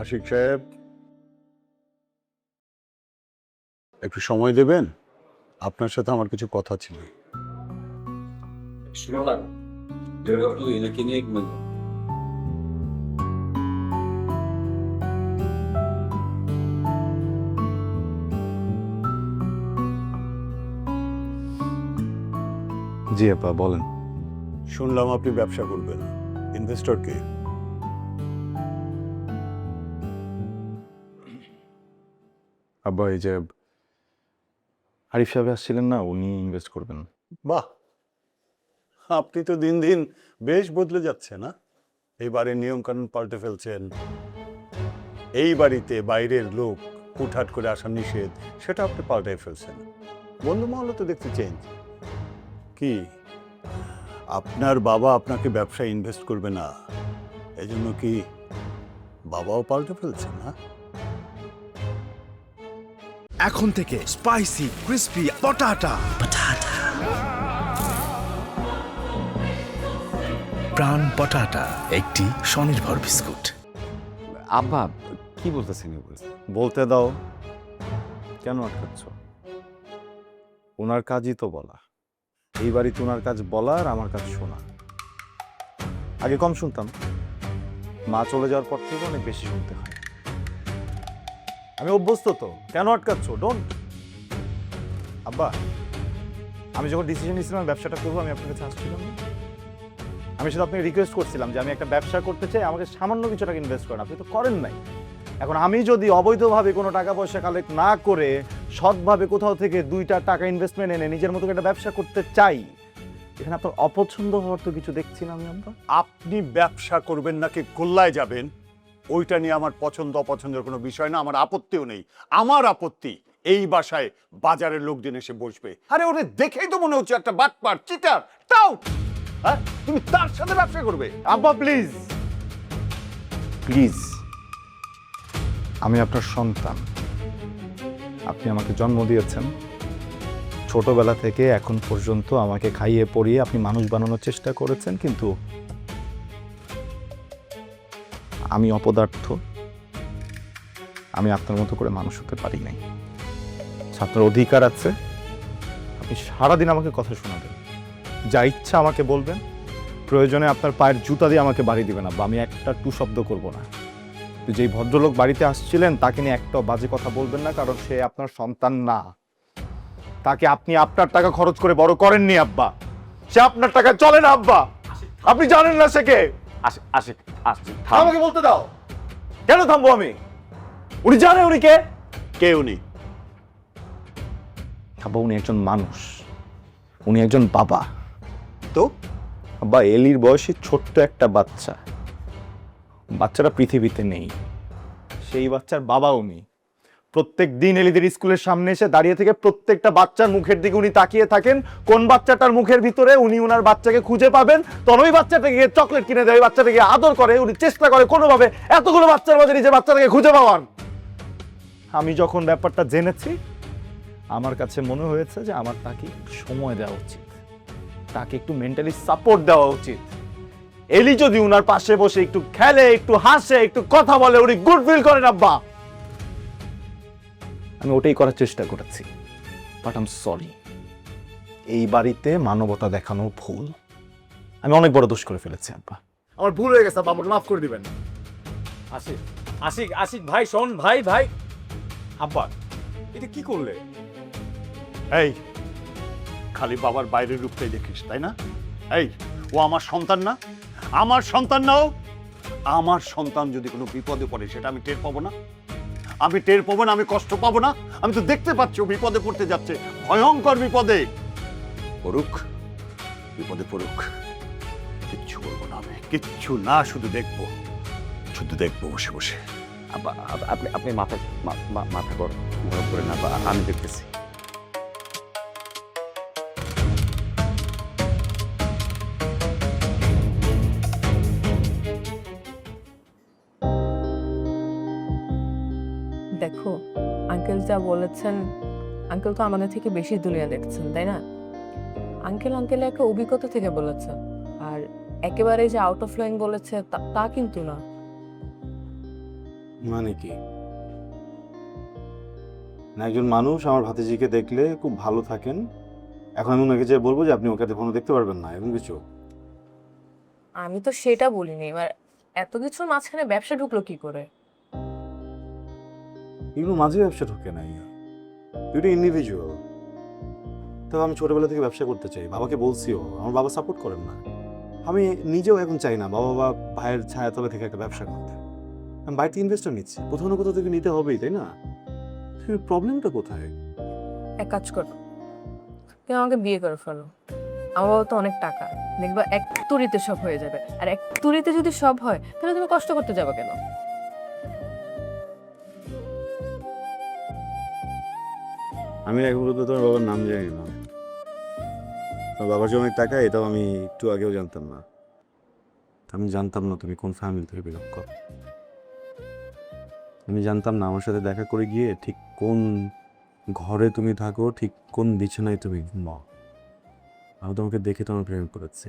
[SPEAKER 5] আশিক সাহেব, একটু সময় দেবেন? আপনার সাথে আমার কিছু কথা ছিল।
[SPEAKER 11] জি আপা বলেন।
[SPEAKER 5] শুনলাম আপনি ব্যবসা করবেন, ইনভেস্টর কে?
[SPEAKER 11] আব্বা এই যে আরিফ সাহেব আসছিলেন না, উনি ইনভেস্ট করবেন।
[SPEAKER 5] বাহ, আপনি তো দিন দিন বেশ বদলে যাচ্ছে না? এই বাড়ির নিয়ম কানুন পাল্টে ফেলছেন। এই বাড়িতে বাইরের লোক হুটহাট করে আসা নিষেধ, সেটা আপনি পাল্টাই ফেলছেন। বন্ধু মহল তো দেখতে চেঞ্জ। কি আপনার বাবা আপনাকে ব্যবসায় ইনভেস্ট করবে না, এই জন্য কি বাবাও পাল্টে ফেলছেন না?
[SPEAKER 1] এখন থেকে স্পাইসি ক্রিস্পি পটাটা প্রাণ পটাটা একটি স্বনির্ভর বিস্কুট।
[SPEAKER 6] আব্বা কি বলতেছেন এগুলো?
[SPEAKER 7] বলতে দাও, কেন আটকাচ্ছ? ওনার কাজই তো বলা। এই বাড়িতে ওনার কাজ বলা আর আমার কাজ শোনা। আগে কম শুনতাম, মা চলে যাওয়ার পর থেকে অনেক বেশি শুনতে হয়। আমি অভ্যস্ত তো, কেন আটকাচ্ছ? ডোন্ট। আব্বা, আমি যখন ডিসিশন নিয়েছিলাম ব্যবসাটা করবো, আমি আপনার কাছে আসছিলাম না? আমি শুধু আপনাকে রিকোয়েস্ট করছিলাম যে আমি একটা ব্যবসা করতে চাই, আমাকে সামান্য কিছু টাকা ইনভেস্ট করেন। আপনি তো করেন নাই। এখন আমি যদি অবৈধভাবে কোনো টাকা পয়সা কালেক্ট না করে সৎভাবে কোথাও থেকে 2টা টাকা ইনভেস্টমেন্ট এনে নিজের মতো একটা ব্যবসা করতে চাই, এখানে আপনার অপছন্দ হওয়ার তো কিছু দেখছি না আমি। আমরা
[SPEAKER 5] আপনি ব্যবসা করবেন নাকি গোল্লায় যাবেন, ওইটা নিয়ে আমার পছন্দ অপছন্দের কোনো বিষয় না, আমার আপত্তিও নেই। আমার আপত্তি এই বাসায় বাজারের লোকজন এসে বসবে, আরে ওরে দেখেই তো মনে হচ্ছে একটা বাটপার, চিটার, টাউট। হ্যাঁ, তুমি তার সাথে ব্যবসা করবে?
[SPEAKER 7] আব্বা প্লিজ প্লিজ, আমি আপনার সন্তান। আপনি আমাকে জন্ম দিয়েছেন, ছোটবেলা থেকে এখন পর্যন্ত আমাকে খাইয়ে পরিয়ে আপনি মানুষ বানানোর চেষ্টা করেছেন, কিন্তু আমি অপদার্থ। আমি আপনার মতো করে মানুষ হতে পারি নাই। আপনার অধিকার আছে, আপনি সারাদিন আমাকে কথা শোনাবেন, যা ইচ্ছা আমাকে বলবেন, প্রয়োজনে আপনার পায়ের জুতা দিয়ে আমাকে বাড়ি দিবেন না, বা আমি একটা টু শব্দ করব না। যেই ভদ্রলোক বাড়িতে আসছিলেন তাকে নিয়ে একটা বাজে কথা বলবেন না, কারণ সে আপনার সন্তান না। তাকে আপনি আপনার টাকা খরচ করে বড় করেননি আব্বা। সে আপনার টাকা চলে না আব্বা, আপনি জানেন না সে কে। আমাকে বলতে দাও। কেন থামবো আমি? উনি জানে উনি কে?
[SPEAKER 5] কে উনি?
[SPEAKER 7] আব্বা উনি একজন মানুষ, উনি একজন বাবা।
[SPEAKER 5] তো
[SPEAKER 7] আব্বা এলির বয়সী ছোট্ট একটা বাচ্চা, বাচ্চাটা পৃথিবীতে নেই, সেই বাচ্চার বাবা উনি। প্রত্যেক দিন এলিদের স্কুলের সামনে এসে দাঁড়িয়ে থেকে প্রত্যেকটা বাচ্চার মুখের দিকে উনি তাকিয়ে থাকেন, কোন বাচ্চাটার মুখের ভিতরে উনি ওনার বাচ্চাকে খুঁজে পাবেন, তখন ওই বাচ্চাটাকে চকলেট কিনে দেয়, ওই বাচ্চাটাকে আদর করে, উনি চেষ্টা করে কোনোভাবে এতগুলো বাচ্চার মাঝে নিজের বাচ্চাটাকে খুঁজে পাওয়ার। আমি যখন ব্যাপারটা জেনেছি, আমার কাছে মনে হয়েছে যে আমার তাকে সময় দেওয়া উচিত, তাকে একটু মেন্টালি সাপোর্ট দেওয়া উচিত। এলি যদি উনার পাশে বসে একটু খেলে, একটু হাসে, একটু কথা বলে, উনি গুড ফিল করেন আব্বা। আমি ওটাই করার চেষ্টা করেছি, বাট আই এম সরি। এই বাড়িতে মানবতা দেখানো ভুল, আমি অনেক বড় দোষ করে ফেলেছি আব্বা। আমার ভুল হয়ে গেছে আব্বা, আমাকে মাফ করে দিবেন।
[SPEAKER 6] আশিক আশিক আশিক ভাই শোন, ভাই ভাই। আব্বা এটা কি করলে?
[SPEAKER 5] এই খালি বাবার বাইরের রূপটাই দেখিস, তাই না? এই ও আমার সন্তান না? আমার সন্তান নাও। আমার সন্তান যদি কোনো বিপদে পড়ে সেটা আমি টের পাবো না? আমি টের পাবো না? আমি কষ্ট পাবো না? আমি তো দেখতে পাচ্ছি ও বিপদে পড়তে যাচ্ছে, ভয়ঙ্কর বিপদে। পড়ুক, বিপদে পড়ুক, কিচ্ছু করবো না আমি, কিচ্ছু না, শুধু দেখবো বসে বসে।
[SPEAKER 6] আব্বা আপনি আপনি মাথা মাথা গরম করে না, আমি দেখতেছি।
[SPEAKER 2] দেখো, আঙ্কেল যা বলেছেন, আঙ্কেল তো আমাদের থেকে বেশি দুনিয়া দেখছেন, তাই না? আঙ্কেল একটা অভিজ্ঞতা থেকে বলেছে, আর একেবারে যে আউট অফ লাইন বলেছে তা কিন্তু না।
[SPEAKER 7] মানে কি? না, একজন মানুষ আমার ভাতিজিকে দেখলে খুব ভালো থাকেন, এখন আমি ওনাকে যে বলবো যে আপনি ওকে কখনো দেখতে পারবেন না এরকম কিছু?
[SPEAKER 2] আমি তো সেটা বলিনি। এবার এত কিছুর মাঝখানে ব্যবসা ঢুকলো কি করে?
[SPEAKER 7] এগুলো মাঝে ব্যবসা ঢোকে নাই, তুই তো ইন্ডিভিজুয়াল। তো আমি ছোটবেলা থেকে ব্যবসা করতে চাই, বাবাকে বলছিও, আমার বাবা সাপোর্ট করেন না। আমি নিজেও এখন চাই না বাবা বা ভাইয়ের ছায়াতলে থেকে একটা ব্যবসা করতে। আমি বাড়িতে ইনভেস্টর নিচ্ছি, কোথাও না কোথাও থেকে নিতে হবেই, তাই না? প্রবলেমটা কোথায়?
[SPEAKER 2] এক কাজ করো, তুমি আমাকে বিয়ে করে ফেলো। আমার বাবা তো অনেক টাকা, দেখবা এক তুড়িতে সব হয়ে যাবে। আর এক তুড়িতে যদি সব হয় তাহলে তুমি কষ্ট করতে যাবে কেন?
[SPEAKER 7] আমি এখন পর্যন্ত তোমার বাবার নাম জানি না। তোমার বাবার যে অনেক টাকা, এটাও আমি একটু আগেও জানতাম না। আমি জানতাম না তুমি কোন ফ্যামিলি থেকে বিলং করো। আমি জানতাম না আমার সাথে দেখা করে গিয়ে ঠিক কোন ঘরে তুমি থাকো, ঠিক কোন বিছানায় তুমি ঘুমাও। আমি তোমাকে দেখে তোমার প্রেম করেছি,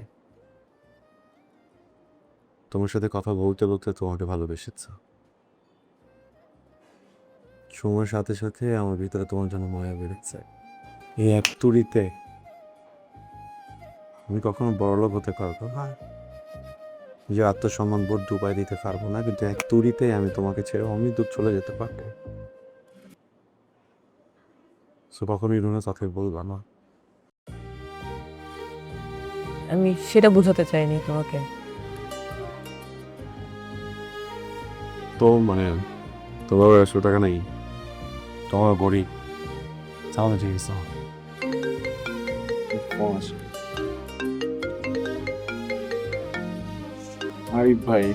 [SPEAKER 7] তোমার সাথে কথা বলতে বলতে তোমাকে ভালোবেসেছি। সময়ের সাথে সাথে আমার ভিতরে তোমার জন্য মায়া বেড়েছে। এই এক তুড়িতে আমি কখনো বড়লোক হতে পারবো না, যে আত্মসম্মান বোধ ডুবাই দিতে পারবো না, কিন্তু এক তুড়িতে আমি তোমাকে ছেড়ে অনেক দূর চলে যেতে পারবো। কখনোই রুনা তাকে বলবা না।
[SPEAKER 2] আমি সেটা বোঝাতে চাইনি তোমাকে।
[SPEAKER 7] তো মানে তোমার 100 টাকা নেই, তোমার গরিব, তাহলে ঠিক আছে। আরিফ ভাই,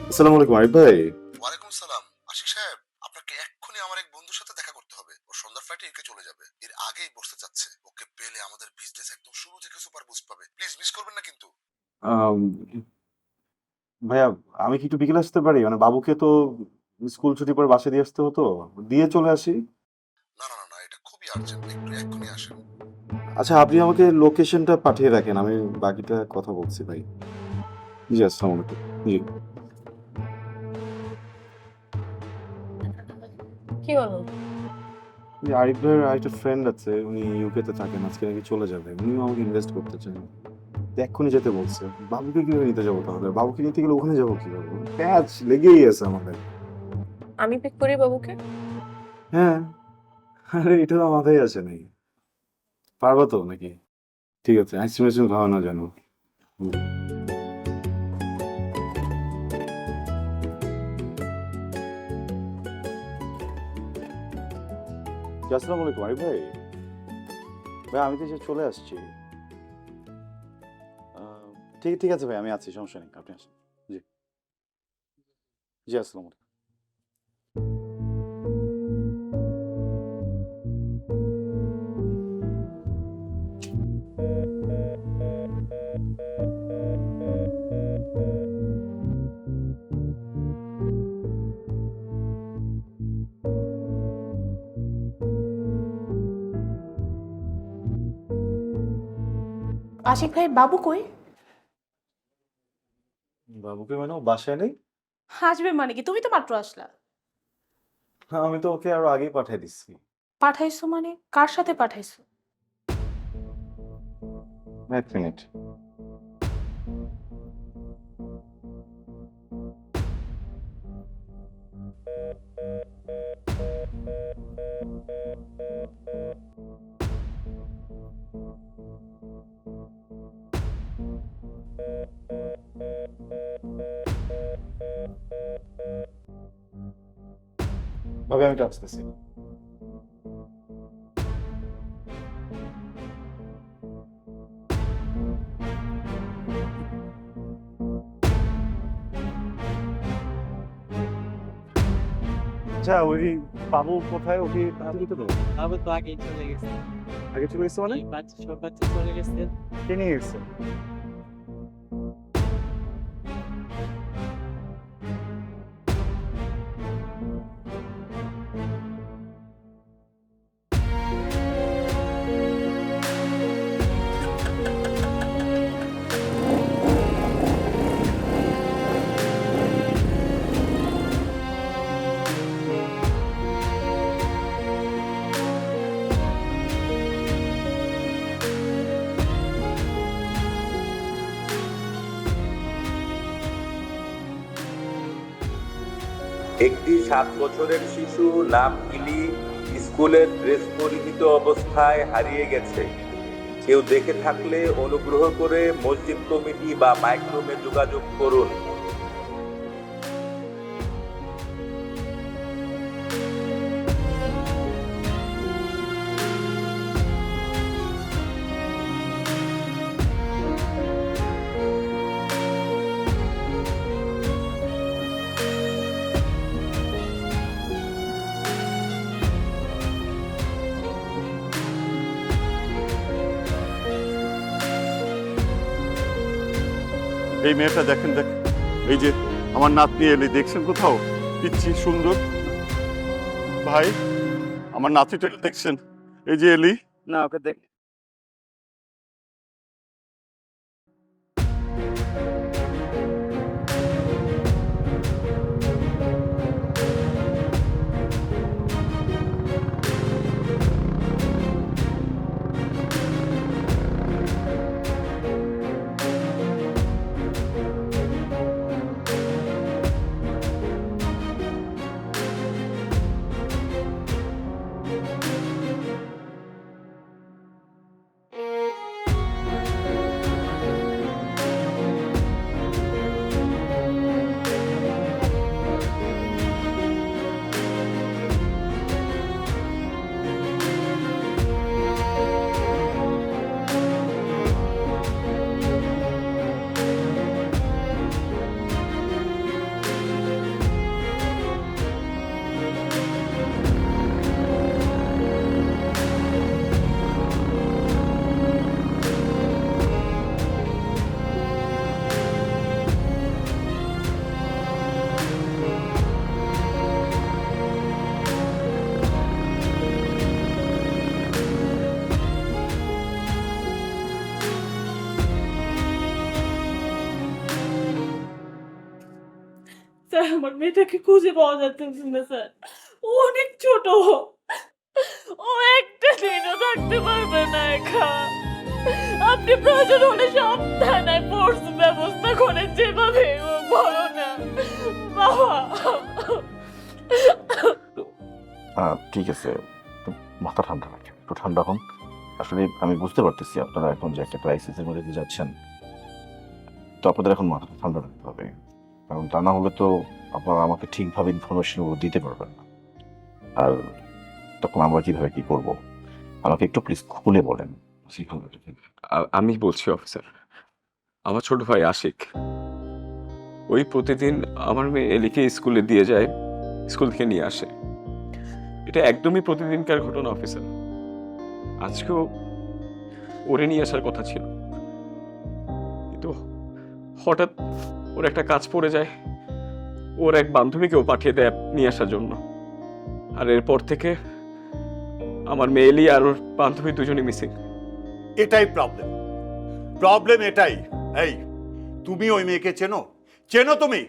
[SPEAKER 7] আসসালামু আলাইকুম। আরিফ ভাই।
[SPEAKER 11] ওয়ালাইকুম সালাম। আশিক সাহেব, আপনাকে এক্ষুনি আমার এক বন্ধুর সাথে দেখা করতে হবে। ও সন্ধ্যার ফ্লাইটে ইউকে চলে যাবে, এর আগেই বসতে চাচ্ছে। ওকে পেলে আমাদের বিজনেস একদম শুরু থেকে সুপার বুস্ট পাবে। প্লিজ মিস করবেন না কিন্তু।
[SPEAKER 7] ভাইয়া, আমি কি একটু বিকেলে আসতে পারি? মানে বাবুকে তো স্কুল ছুটি পরে বাসায় দিয়ে আসতে হতো, দিয়ে চলে আসি।
[SPEAKER 11] না না না না, এটা খুবই আর্জেন্ট, একটু এক্ষুনি আসেন।
[SPEAKER 7] আচ্ছা, আপনি আমাকে লোকেশনটা পাঠিয়ে রাখেন, আমি বাকিটা কথা বলছি ভাই। জি, আসসালামু আলাইকুম। জি।
[SPEAKER 2] কি হলো?
[SPEAKER 7] আরিফ ভাইয়ের আরেকটা ফ্রেন্ড আছে, উনি ইউকেতে থাকেন, আজকে নাকি চলে যাবে। উনিও আমাকে ইনভেস্ট করতে চান, এক্ষুনি যেতে বলছে। বাবুকে কিভাবে নিতে যাবো তাহলে? বাবুকে নিতে গেলে ওখানে যাবো কিভাবে? প্যাচ লেগেই আছে আমাদের।
[SPEAKER 2] আমি পিক করি বাবুকে?
[SPEAKER 7] হ্যাঁ, আরে এটা তো মাথায় আছে নাই, পারবো তো নাকি? ঠিক আছে, আইসক্রিম খাওয়ানো জানো। আসসালামু আলাইকুম। আরিফ ভাই, ভাই আমি তো এসে চলে আসছি। ঠিক ঠিক আছে ভাই, আমি আছি, সমস্যা নেই, আপনি আসেন। জি জি, আসসালামু আলাইকুম।
[SPEAKER 8] আশিক ভাই, বাবু কই?
[SPEAKER 7] বাবুকে মানে ও বাসায় নেই?
[SPEAKER 8] আসবে মানে কি? তুমি তো মাত্র আসলা।
[SPEAKER 7] আমি তো ওকে আরো আগেই পাঠিয়ে দিচ্ছি।
[SPEAKER 8] পাঠাইছো মানে? কার সাথে পাঠাইছো?
[SPEAKER 7] এক মিনিট। ভাবে আমি আসতেছি। আচ্ছা, ওই বাবু কোথায়? ওকে তাড়াতাড়ি তো দাও।
[SPEAKER 12] বাবু তো আগেই চলে গেছে।
[SPEAKER 7] আগে চলে গেছে মানে?
[SPEAKER 12] সব বাচ্চা চলে গেছে।
[SPEAKER 7] কে নিয়ে গেছে?
[SPEAKER 14] একটি 7 বছরের শিশু নাম ইলি স্কুলের ড্রেস পরিহিত অবস্থায় হারিয়ে গেছে। কেউ দেখে থাকলে অনুগ্রহ করে মসজিদ কমিটি বা মাইক্রোমে যোগাযোগ করুন।
[SPEAKER 4] এই মেয়েটা দেখেন, দেখেন, এই যে আমার নাতনি এলি, দেখছেন কোথাও? পিচ্ছি সুন্দর। ভাই, আমার নাতিটা দেখছেন? এই যে এলি।
[SPEAKER 6] না, ওকে দেখ।
[SPEAKER 2] স্যার, আমার মেয়েটাকে খুঁজে পাওয়া যাচ্ছে না স্যার। ও অনেক ছোট, ও একটা দিনও থাকতে পারবে না একা। আপনি প্রয়োজন হলে সব থানায় ফোর্স ব্যবস্থা করেন, যেভাবে বলো না বাবা।
[SPEAKER 11] ঠিক আছে, মাথা ঠান্ডা রাখেন, একটু ঠান্ডা হন। আসলে আমি বুঝতে পারতেছি আপনারা এখন যে একটা ক্রাইসিসের মধ্যে দিয়ে যাচ্ছেন, তো আপনাদের এখন মাথা ঠান্ডা রাখতে হবে, কারণ তা না হলে তো আপনারা আমাকে ঠিকভাবে ইনফরমেশনগুলো দিতে পারবেন না। আর তখন আমরা কিভাবে কি করব, আমাকে একটু প্লিজ খুলে বলেন।
[SPEAKER 6] আমি বলছি অফিসার, আমার ছোট ভাই আশিক ওই প্রতিদিন আমার মেয়ে এলিকে স্কুলে দিয়ে যায়, স্কুল থেকে নিয়ে আসে। এটা একদমই প্রতিদিনকার ঘটনা অফিসার। আজকেও ওরে নিয়ে আসার কথা ছিল, কিন্তু হঠাৎ ওর একটা কাজ পড়ে যায়, ওর এক বান্ধবীকেও পাঠিয়ে দেয় নিয়ে আসার জন্য। আর এরপর থেকে আমার মেয়ে এলি আর ওর বান্ধবী দুজনই মিসিং।
[SPEAKER 5] এটাই প্রবলেম, প্রবলেম এটাই। এই, তুমি ওই মেয়েকে চেনো? চেনো তুমি?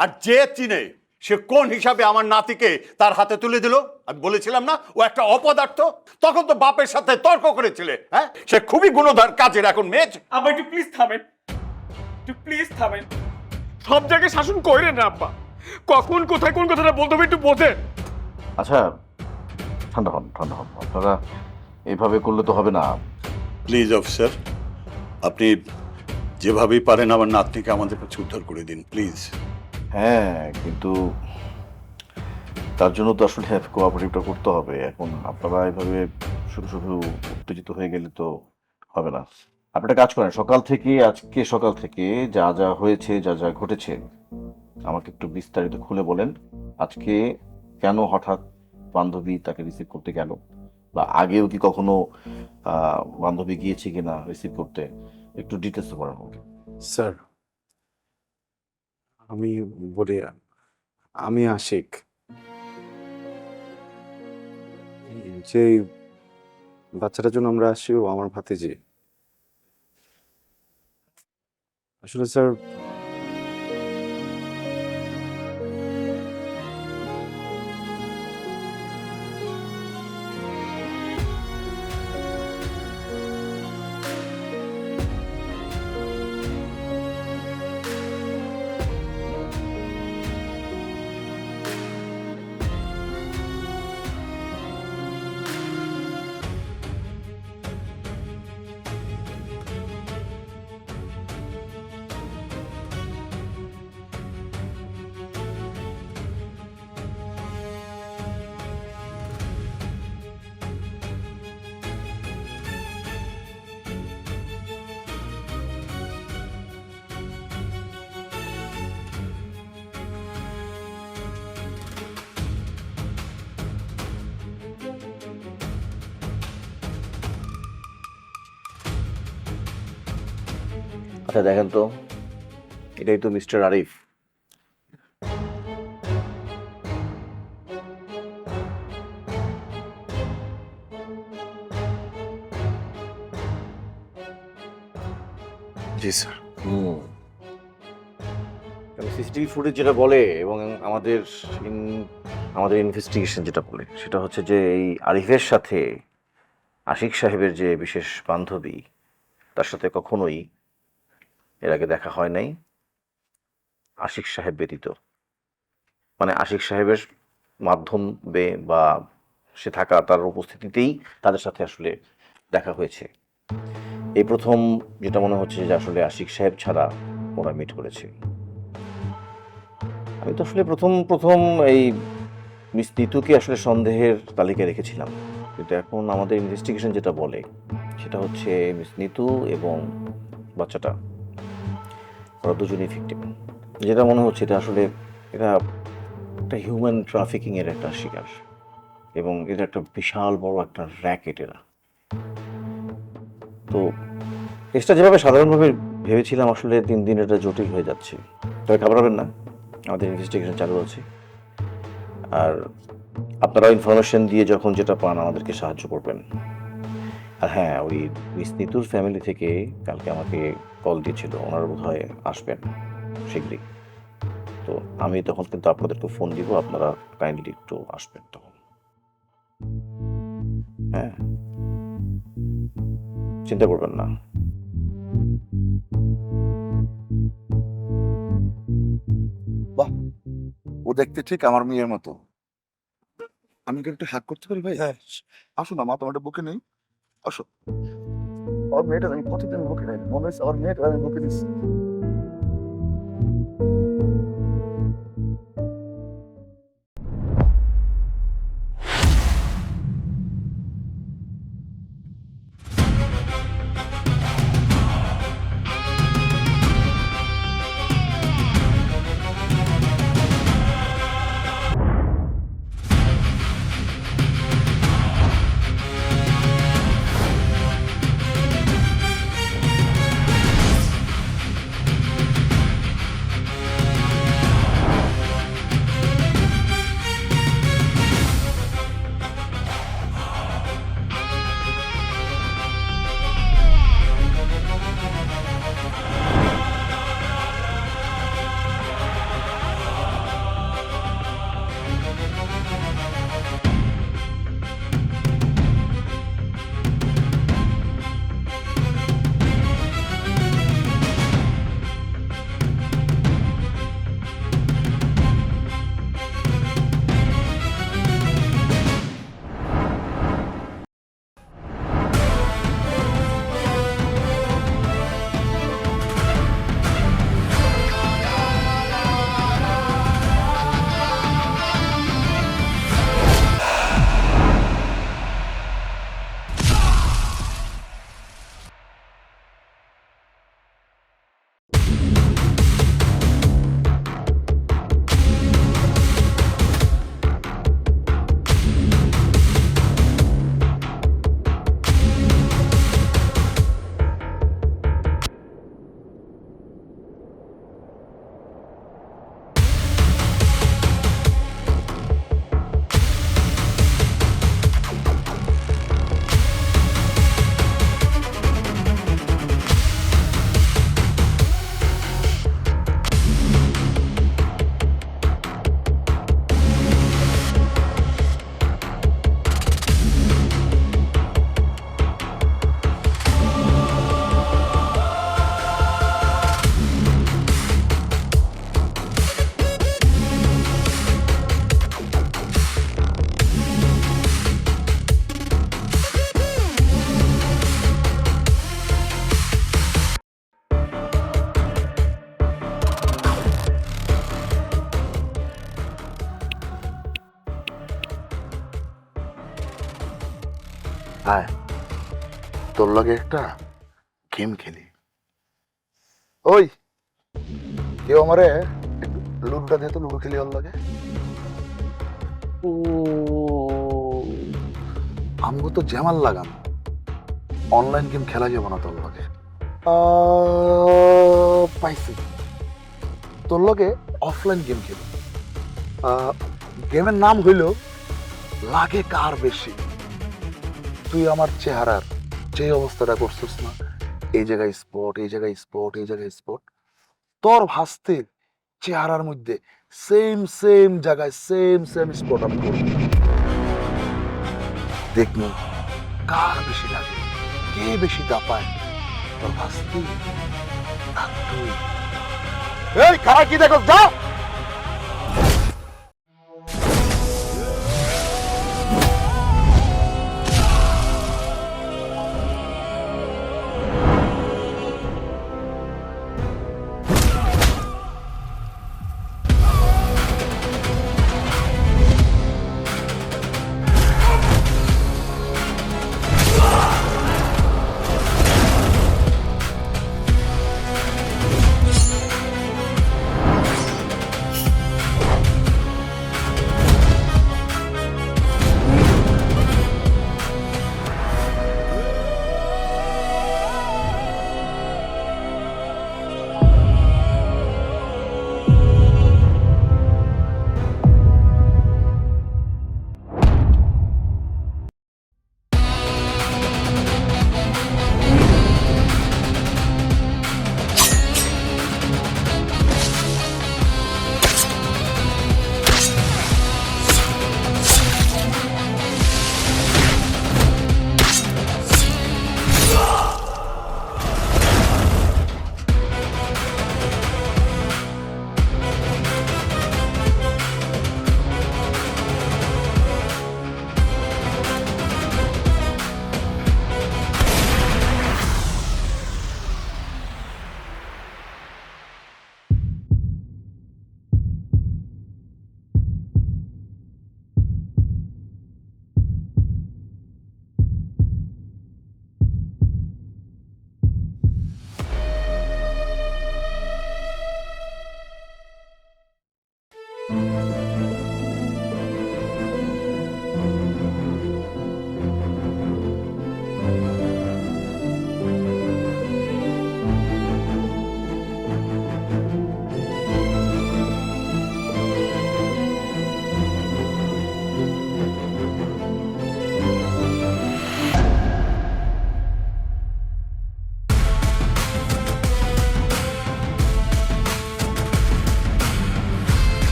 [SPEAKER 5] আর যে চিনে সে কোন হিসাবে আমার নাতিকে তার হাতে তুলে দিল? আমি বলেছিলাম না ও একটা অপদার্থ? তখন তো বাপের সাথে তর্ক করেছিলে। হ্যাঁ, সে খুবই গুণধর কাজের এখন মেয়ে।
[SPEAKER 6] আব্বা একটু প্লিজ থামেন, একটু প্লিজ থামেন। সব জায়গায় শাসন করেন না আব্বা, কখন কোথায় কোন কথাটা বলতে হবে একটু বোঝেন।
[SPEAKER 11] আচ্ছা, ঠান্ডা হন, ঠান্ডা হন। আপনারা এইভাবে করলে তো হবে না।
[SPEAKER 5] প্লিজ অফিসার, আপনি যেভাবেই পারেন আমার নাতনিকে আমাদের কাছে উদ্ধার করে দিন প্লিজ।
[SPEAKER 11] হ্যাঁ, কিন্তু তার জন্য তো আসলে কোঅপারেটিভটা করতে হবে। এখন আপনারা এইভাবে শুধু শুধু উত্তেজিত হয়ে গেলে তো হবে না। আপনি একটা কাজ করেন, আজকে সকাল থেকে যা যা হয়েছে, যা যা ঘটেছে, আমাকে একটু বিস্তারিত খুলে বলেন। আজকে কেন হঠাৎ বান্ধবী তাকে রিসিভ করতে গেল, বা আগেও কি কখনো বান্ধবী গিয়েছে কিনা রিসিভ করতে, একটু ডিটেলস বলেন আমাকে।
[SPEAKER 6] স্যার, আমি বলি, আমি আশিক, যে বাচ্চাটার জন্য আমরা আসছি ও আমার ভাতিজি। আসলে স্যার,
[SPEAKER 7] আচ্ছা দেখেন তো, এটাই তো মিস্টার আরিফ।
[SPEAKER 11] জি স্যার।
[SPEAKER 7] সিসিটিভি ফুটেজ যেটা বলে এবং আমাদের ইনভেস্টিগেশন যেটা বলে সেটা হচ্ছে যে এই আরিফের সাথে আশিক সাহেবের যে বিশেষ বান্ধবী, তার সাথে কখনোই এর আগে দেখা হয় নাই আশিক সাহেব ব্যতীত। মানে আশিক সাহেবের মাধ্যমে বা সে থাকা তার উপস্থিতিতেই তাদের সাথে আসলে দেখা হয়েছে। এই প্রথম যেটা মনে হচ্ছে যে আসলে আশিক সাহেব ছাড়া ওরা মিট করেছে। আমি তো আসলে প্রথম এই মিস নিতুকে আসলে সন্দেহের তালিকায় রেখেছিলাম, কিন্তু এখন আমাদের ইনভেস্টিগেশন যেটা বলে সেটা হচ্ছে মিস নিতু এবং বাচ্চাটা ওরা দুজনেই ভিকটিম। যেটা মনে হচ্ছে এটা আসলে এটা একটা হিউম্যান ট্রাফিকিং এর একটা শিকার এবং এটা একটা বিশাল বড় একটা র্যাকেট এরা। তো কেসটা যেভাবে সাধারণভাবে ভেবেছিলাম আসলে দিন দিন এটা জটিল হয়ে যাচ্ছে। তবে ঘাবড়াবেন না, আমাদের ইনভেস্টিগেশন চালু আছে। আর আপনারা ইনফরমেশন দিয়ে যখন যেটা পান আমাদেরকে সাহায্য করবেন। আর হ্যাঁ, ওই মিস নিতুর ফ্যামিলি থেকে কালকে আমাকে কল দিয়েছিল, ওনারা বোধহয় আসবেন শীঘ্রই। তো আমি তখন কিন্তু আপনাদেরকে ফোন দিব, আপনারা কাইন্ডলি একটু আসবেন তখন। হ্যাঁ, চিন্তা করবেন না।
[SPEAKER 11] বাহ, ও দেখতে ঠিক আমার মেয়ের মতো। আমি কি একটু হাক করতে পারি ভাই? হ্যাঁ, আসো না মা, তোমার বুকে নেই, আসো। আমার মেয়েটা আমি প্রতিদিন বুকে নেই, মনে হচ্ছে আমার মেয়েটা আমি বুকে নিচ্ছি। আয়, তোর লগে একটা গেম খেলি। ওই কেউ আমারে লুডোটা দিয়ে তো লুডো খেলি ওর লগে। আমগো তো জ্যামাল লাগান, অনলাইন গেম খেলা যাবো না তোর লগে। পাইছি, তোর লগে অফলাইন গেম খেলি। গেমের নাম হইল লাগে কার বেশি। তুই আমার চেহারার যে অবস্থাটা করছিস না, এই জায়গায় স্পট, এই জায়গায় স্পট, এই জায়গায় স্পট, তোর ভাস্তের চেহারার মধ্যে সেম সেম জায়গায় সেম সেম স্পট আমি করব। দেখবো কার বেশি লাগে, কে বেশি দাপায়, তোর ভাস্তি না তুই। এই কারা কি দেখো, যা।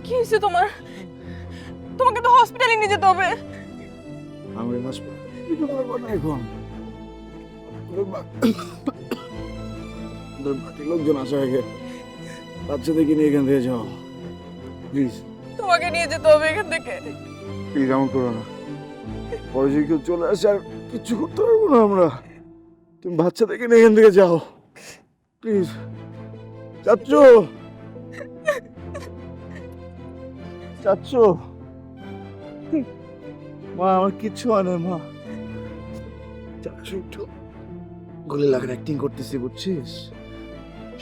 [SPEAKER 2] কি হয়েছে তোমার? তোমাকে তো হসপিটালে নিয়ে যেতে হবে।
[SPEAKER 11] আমি হসপিটালে পারবো না এখন। বাকি লোকজন আসা আগে বাচ্চাদেরকে নিয়ে এখান থেকে যাও প্লিজ।
[SPEAKER 2] তোমাকে নিয়ে যেতে হবে এখান থেকে।
[SPEAKER 11] প্লিজ এমন করো না, পরে যদি কেউ চলে আসে আর কিচ্ছু করতে পারবো না আমরা। তুমি বাচ্চাদেরকে নিয়ে এখান থেকে যাও প্লিজ। চাচ্চু, চাচ্চু, মা আমার কিচ্ছু হয় না মা। চাচ্চু একটু গলে লাগার অ্যাক্টিং করতেছি বুঝছিস?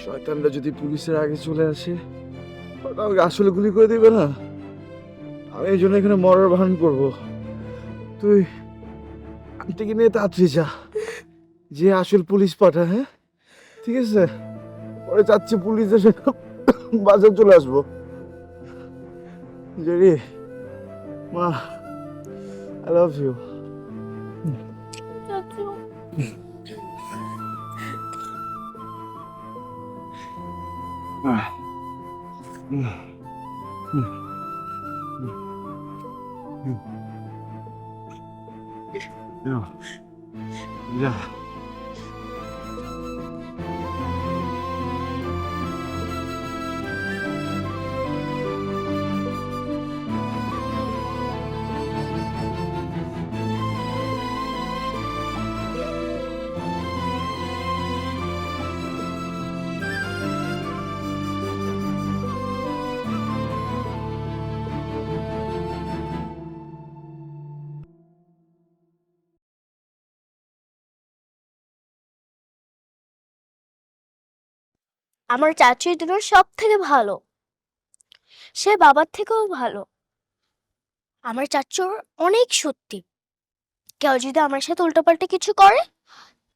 [SPEAKER 11] শয়তানরা যদি পুলিশের আগে চলে আসে ওটা আমাকে আসলে গুলি করে দিবে না। আমি এই জন্য এখানে মরার ভান করবো। তুই আন্টিকে নিয়ে তাড়াতাড়ি যা, যে আসল পুলিশ পাঠা। হ্যাঁ ঠিক আছে, পরে চাচ্ছি পুলিশ এসে বাজার চলে আসবো। জেরি মা, আই লাভ ইউ।
[SPEAKER 4] যা
[SPEAKER 9] আমার চাচু এই দুনিয়ার সব থেকে ভালো, সে বাবার থেকেও ভালো। আমার চাচুর অনেক সত্যি, কেউ যদি আমার সাথে উল্টোপাল্টা কিছু করে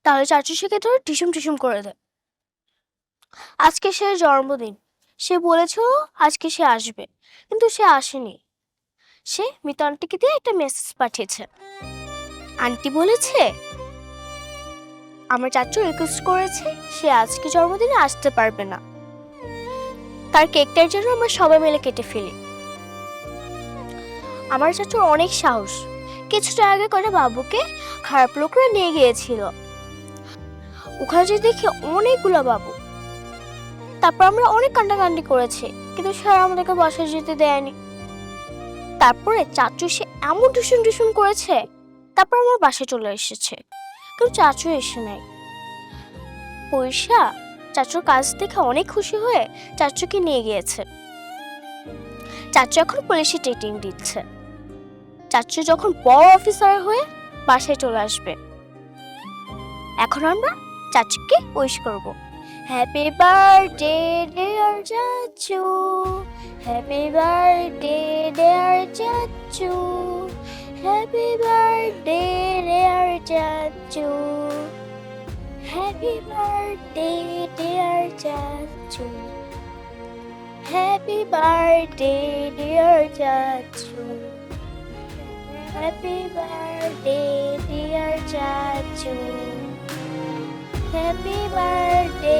[SPEAKER 9] তাহলে চাচু সেকে ধরে টিসুম টিসুম করে দেয়। আজকে সে জন্মদিন, সে বলেছিল আজকে সে আসবে, কিন্তু সে আসেনি। সে মিতা আন্টিকে দিয়ে একটা মেসেজ পাঠিয়েছে। আন্টি বলেছে আমার চাচু রিকোয়েস্ট করেছে সে আজকে জন্মদিনে আসতে পারবে না, তার কেকটার জন্য আমরা সবাই মিলে কেটে ফেলি। আমার চাচুর অনেক সাহস, কিছুটা আগে করে বাবুকে খারাপ লোকরা নিয়ে গিয়েছিল। ওখানে যে দেখি অনেকগুলো বাবু, তারপর আমরা অনেক কান্নাকান্দি করেছি, কিন্তু স্যার আমাদেরকে বাসায় যেতে দেয়নি। তারপরে চাচু সে এমন টিউশন টিউশন করেছে, তারপর আমার বাসায় চলে এসেছে, কিন্তু চাচু এসে নাই। পয়সা চাচুর কাজ দেখে অনেক খুশি হয়ে চাচুকে নিয়ে গিয়েছে। চাচু এখন পুলিশে ট্রেনিং দিচ্ছে। চাচু যখন বড় অফিসার হয়ে বাসায় চলে আসবে, এখন আমরা চাচুকে উইশ করব। হ্যাপি বার্থডে ডিয়ার চাচু, হ্যাপি বার্থডে ডিয়ার চাচু, হ্যাপি বার্থডে ডিয়ার চাচু, হ্যাপি বার্থডে ডিয়ার চাচু, হ্যাপি বার্থডে ডিয়ার চাচু, হ্যাপি বার্থডে ডিয়ার চাচু, হ্যাপি বার্থডে